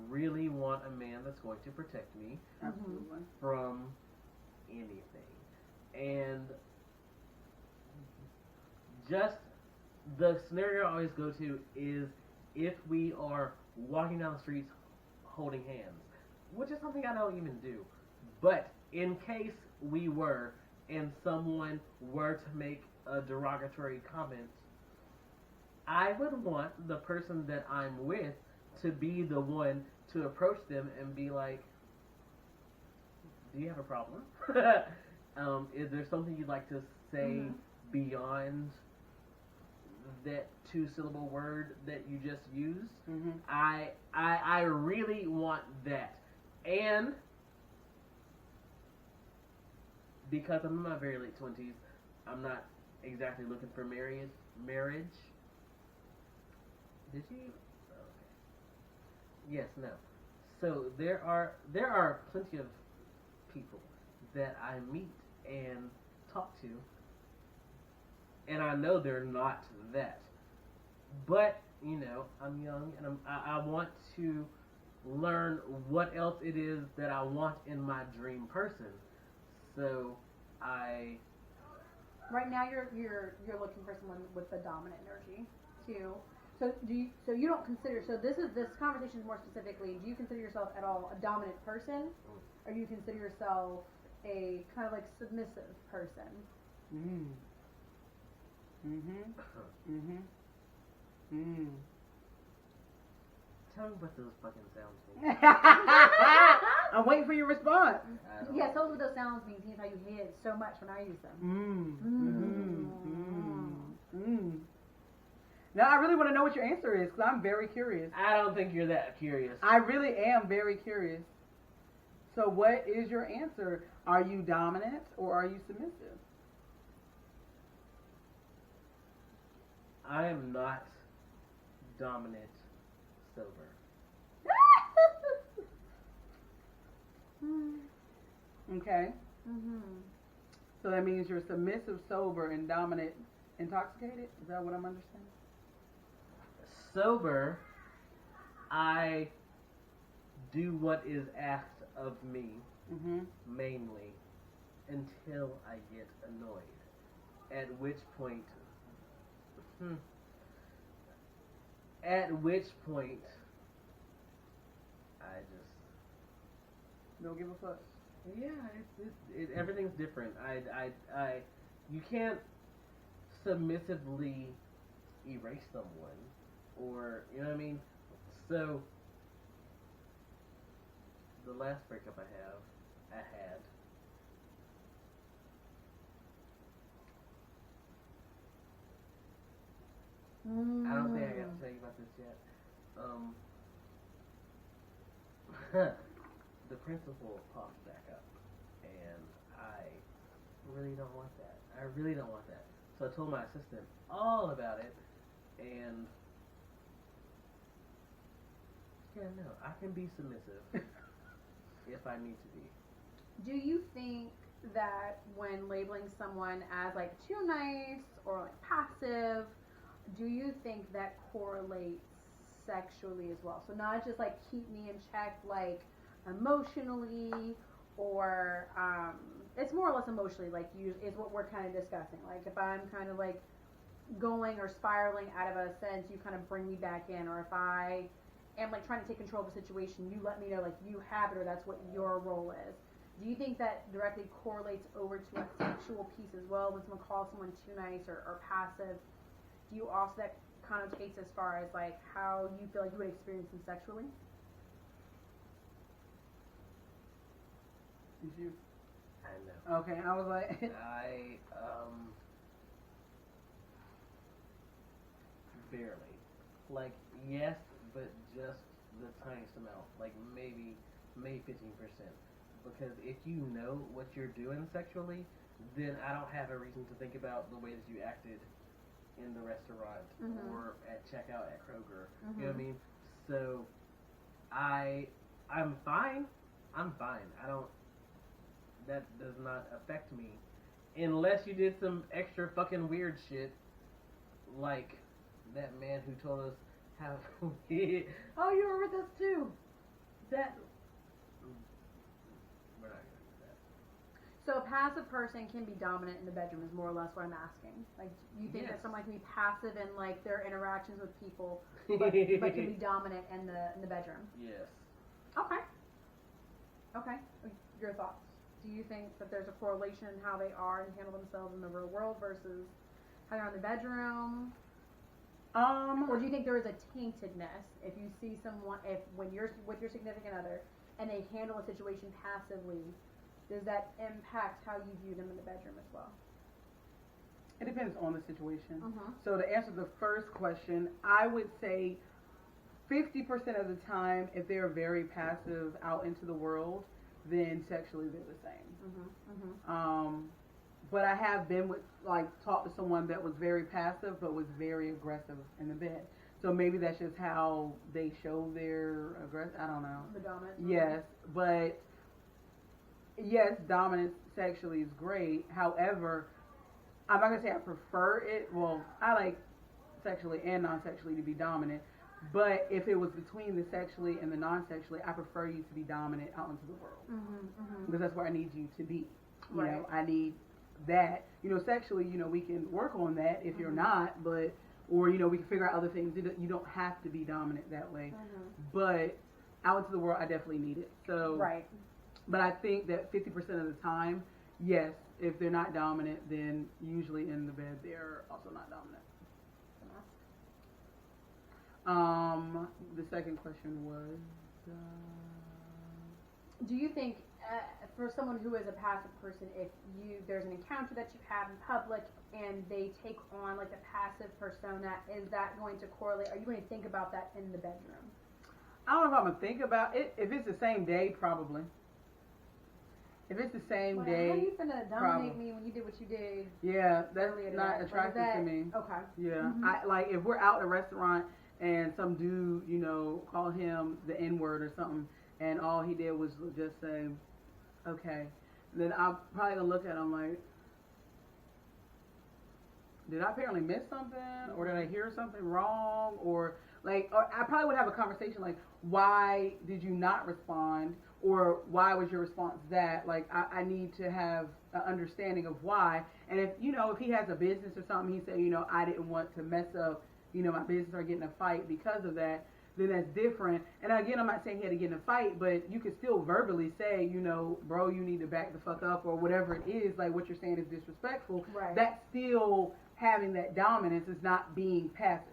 really want a man that's going to protect me from anything. And just the scenario I always go to is if we are walking down the streets holding hands, which is something I don't even do. But in case we were and someone were to make a derogatory comment, I would want the person that I'm with to be the one to approach them and be like, do you have a problem? Is there something you'd like to say beyond that 2-syllable word that you just used? I really want that. And because I'm in my very late 20s, I'm not exactly looking for marriage. Did you? Okay. Yes, no. So there are plenty of people that I meet and talk to, and I know they're not that. But you know, I'm young, and I want to learn what else it is that I want in my dream person. So right now you're looking for someone with the dominant energy too. So you don't consider, so this conversation is more specifically, do you consider yourself at all a dominant person, or do you consider yourself a kind of like submissive person? Tell me what those fucking sounds mean. I'm waiting for your response. Yeah, tell us what those sounds mean. Here's how you hear it so much when I use them. Now I really want to know what your answer is, because I'm very curious. I don't think you're that curious. I really am very curious. So what is your answer? Are you dominant or are you submissive? I am not dominant sober. Okay. So that means you're submissive sober and dominant intoxicated? Is that what I'm understanding? Sober, I do what is asked of me, mainly, until I get annoyed. At which point, I just Don't give a fuck. Yeah, everything's different. You can't submissively erase someone, or you know what I mean. So the last breakup I had. I don't think I got to tell you about this yet. The principal popped back up, and I really don't want that. So I told my assistant all about it, and yeah, no, I can be submissive if I need to be. Do you think that when labeling someone as like too nice or like passive, do you think that correlates sexually as well? So not just like keep me in check, like emotionally, or it's more or less emotionally. Like you is what we're kind of discussing. Like if I'm kind of like going or spiraling out of a sense, you kind of bring me back in, or if I am like trying to take control of a situation, you let me know like you have it or that's what your role is. Do you think that directly correlates over to a sexual piece as well? When someone calls someone too nice or passive, do you also that connotates as far as like how you feel like you would experience them sexually? Did you? I know. Okay, I was like, I barely. Like yes, but just the tiniest amount. Like maybe 15%. Because if you know what you're doing sexually, then I don't have a reason to think about the way that you acted in the restaurant or at checkout at Kroger. You know what I mean? So I'm fine. I'm fine. I don't. That does not affect me, unless you did some extra fucking weird shit, like that man who told us how. Oh, you were with us too. That. We're not gonna do that. So a passive person can be dominant in the bedroom is more or less what I'm asking. Like you think that someone can be passive in like their interactions with people, but can be dominant in the bedroom. Yes. Okay. Okay. Your thoughts? Do you think that there's a correlation in how they are and handle themselves in the real world versus how they're in the bedroom? Or do you think there is a taintedness if you see someone when you're with your significant other and they handle a situation passively, does that impact how you view them in the bedroom as well? it depends on the situation. So to answer the first question, I would say 50% of the time, if they're very passive out into the world, then sexually they're the same. But I have been with, like, talked to someone that was very passive but was very aggressive in the bed. So maybe that's just how they show their aggression. I don't know. The dominance. Yes, but yes, dominance sexually is great. However, I'm not gonna say I prefer it. Well, I like sexually and non-sexually to be dominant. But if it was between the sexually and the non-sexually, I prefer you to be dominant out into the world because that's where I need you to be. You know, I need that. You know, sexually, you know, we can work on that if you're not, but or you know, we can figure out other things. You don't have to be dominant that way. But out into the world, I definitely need it. So, but I think that 50% of the time, yes, if they're not dominant, then usually in the bed they're also not dominant. The second question was, do you think for someone who is a passive person, if there's an encounter that you've had in public and they take on like a passive persona, is that going to correlate? Are you going to think about that in the bedroom? I don't know if I'm gonna think about it. If it's the same day, probably. If it's the same day, how are you gonna dominate me when you did what you did? Yeah, that's not attractive to me. Okay. Yeah, I like if we're out at a restaurant and some dude, you know, call him the N-word or something, and all he did was just say, okay, then I'm probably gonna look at him like, did I apparently miss something, or did I hear something wrong, or I probably would have a conversation like, why did you not respond, or why was your response that? Like, I need to have an understanding of why, and if he has a business or something, he said, I didn't want to mess up, my business or get in a fight because of that, then that's different. And again, I'm not saying he had to get in a fight, but you could still verbally say, bro, you need to back the fuck up, or whatever it is, like what you're saying is disrespectful. Right. That's still having that dominance, is not being passive.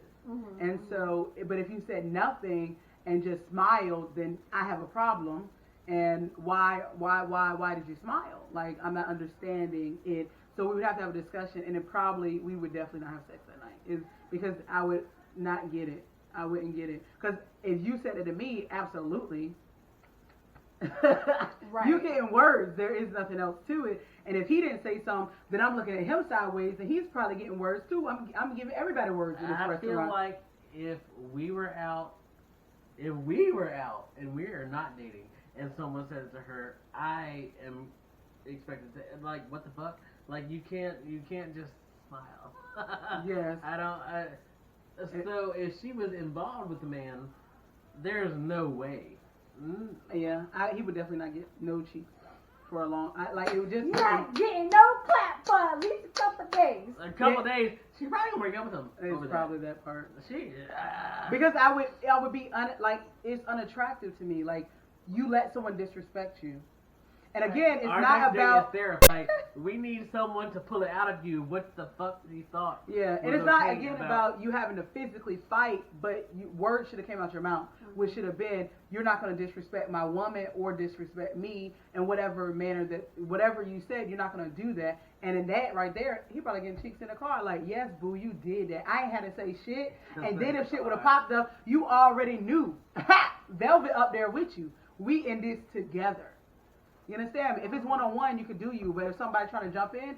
And so, but if you said nothing and just smiled, then I have a problem. And why did you smile? Like, I'm not understanding it. So we would have to have a discussion, and we would definitely not have sex that night. Is because I would not get it. I wouldn't get it. Because if you said it to me, absolutely. Right. You getting words. There is nothing else to it. And if he didn't say something, then I'm looking at him sideways, and he's probably getting words too. I'm giving everybody words in this restaurant. I feel like if we were out and we are not dating, and someone says to her, I am expected to, like, what the fuck? Like, you can't just smile. Yes. So if she was involved with the man, there's no way. Yeah, he would definitely not get no cheeks for a long. It would just. You're not getting no clap for at least a couple days. A couple days, she probably gonna break up with him. It's probably that part. She. Because I would be it's unattractive to me. Like, you let someone disrespect you. And again, it's Our not next about date is therapy. Like, we need someone to pull it out of you. What the fuck you thought? Yeah, and it's not again about you having to physically fight, but words should have came out your mouth, which should have been, you're not going to disrespect my woman or disrespect me in whatever manner whatever you said, you're not going to do that. And in that right there, he probably getting cheeks in the car like, yes, boo, you did that. I ain't had to say shit. And then if shit would have popped up, you already knew. Velvet up there with you. We in this together. You understand me? If it's one-on-one, you could do you. But if somebody trying to jump in,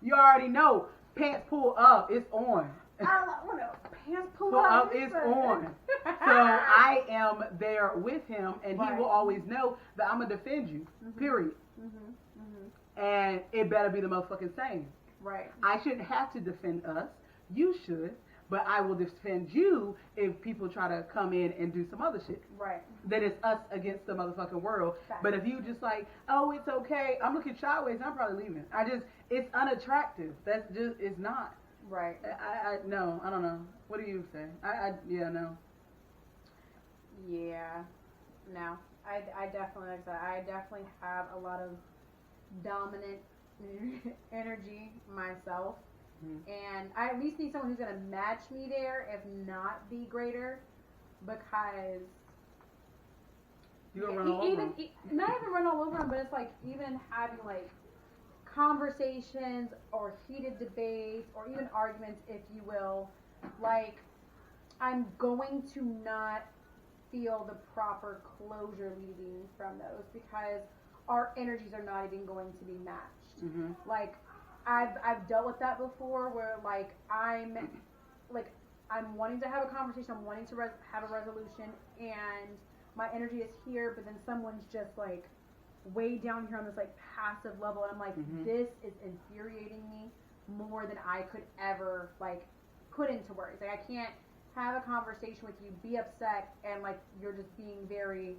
you already know. Pants pull up. It's on. Pants pull up. It's on. So I am there with him, and he will always know that I'm going to defend you, period. And it better be the motherfucking same. Right. I shouldn't have to defend us. You should. But I will defend you if people try to come in and do some other shit. Right. Then it's us against the motherfucking world. Fact. But if you just like, oh, it's okay, I'm looking sideways, I'm probably leaving. It's unattractive. It's not. Right. No, I don't know. What do you say? Yeah, no. Yeah. No. I definitely, like that. I definitely have a lot of dominant energy myself. And I at least need someone who's going to match me there, if not be greater, because you're going to run all over him. Not even run all over him, but it's like even having like conversations or heated debates or even arguments, if you will, like I'm going to not feel the proper closure leading from those because our energies are not even going to be matched. Like I've dealt with that before, where like I'm wanting to have a conversation, I'm wanting to have a resolution, and my energy is here, but then someone's just like way down here on this like passive level, and I'm like, this is infuriating me more than I could ever like put into words. Like I can't have a conversation with you, be upset, and like you're just being very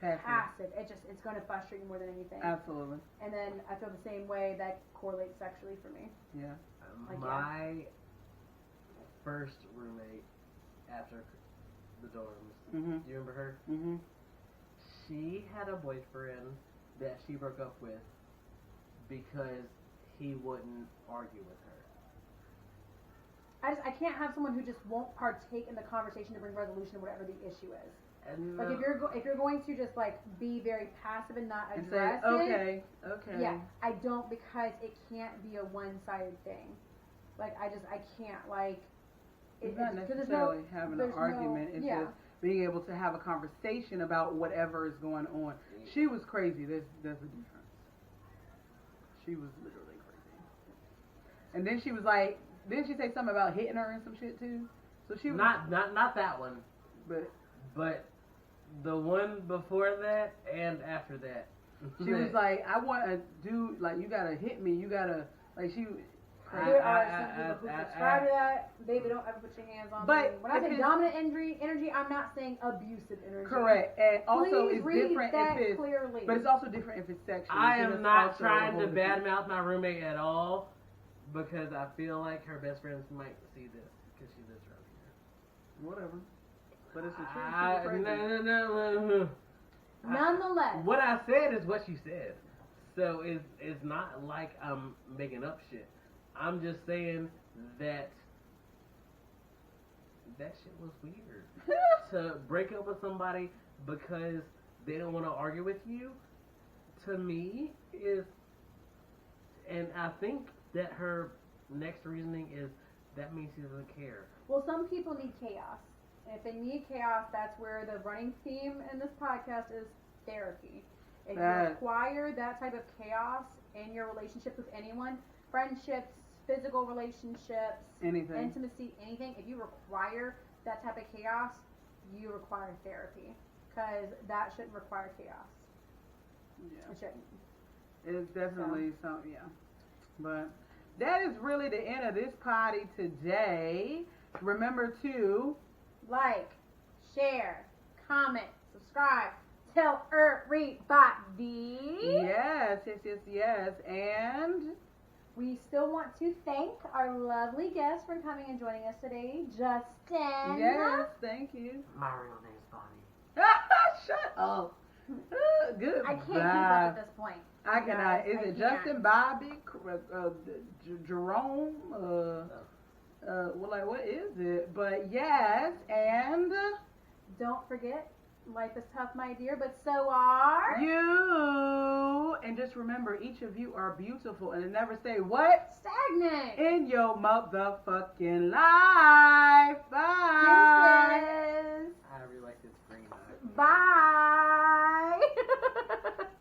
passive. It's going to frustrate you more than anything. Absolutely. And then I feel the same way that correlates sexually for me. Yeah. My first roommate after the dorms, do you remember her? She had a boyfriend that she broke up with because he wouldn't argue with her. I can't have someone who just won't partake in the conversation to bring resolution to whatever the issue is. And like if you're going to just like be very passive and not address and say, okay. Yeah, I don't, because it can't be a one-sided thing. Like I can't like. It's not necessarily having an argument. It's just being able to have a conversation about whatever is going on. She was crazy. There's a difference. She was literally crazy. And then she was like, didn't she say something about hitting her and some shit too? So she was not that one, but the one before that and after that. She was like, I want a dude, like, you gotta hit me, you gotta, like, she. There are some people who subscribe to that. Baby, don't ever put your hands on me. When I say dominant energy, I'm not saying abusive energy. Correct. And also, Please it's read different that if it's clearly. But it's also different if it's sexual. I am not trying to badmouth my roommate at all, because I feel like her best friends might see this because she lives around here. Whatever. But it's the truth. No. Nonetheless. What I said is what you said. So it's not like I'm making up shit. I'm just saying that shit was weird. To break up with somebody because they don't want to argue with you, to me, is... And I think that her next reasoning is that means she doesn't care. Well, some people need chaos. And if they need chaos, that's where the running theme in this podcast is therapy. If you require that type of chaos in your relationship with anyone, friendships, physical relationships, anything, intimacy, anything, if you require that type of chaos, you require therapy. Because that shouldn't require chaos. Yeah. It shouldn't. It's definitely something, yeah. But that is really the end of this potty today. Remember to Like, share, comment, subscribe, tell everybody. yes. And We still want to thank our lovely guest for coming and joining us today, Justin. yes, thank you. My real name's Bonnie. Shut up. Good. I can't keep up at this point. I cannot. Guys, Is I it can't. Justin, Bobby, Jerome? Well, like, what is it? But yes, and Don't forget, life is tough, my dear, but so are you. And just remember, each of you are beautiful, and never say what stagnant. in your motherfucking life. Bye.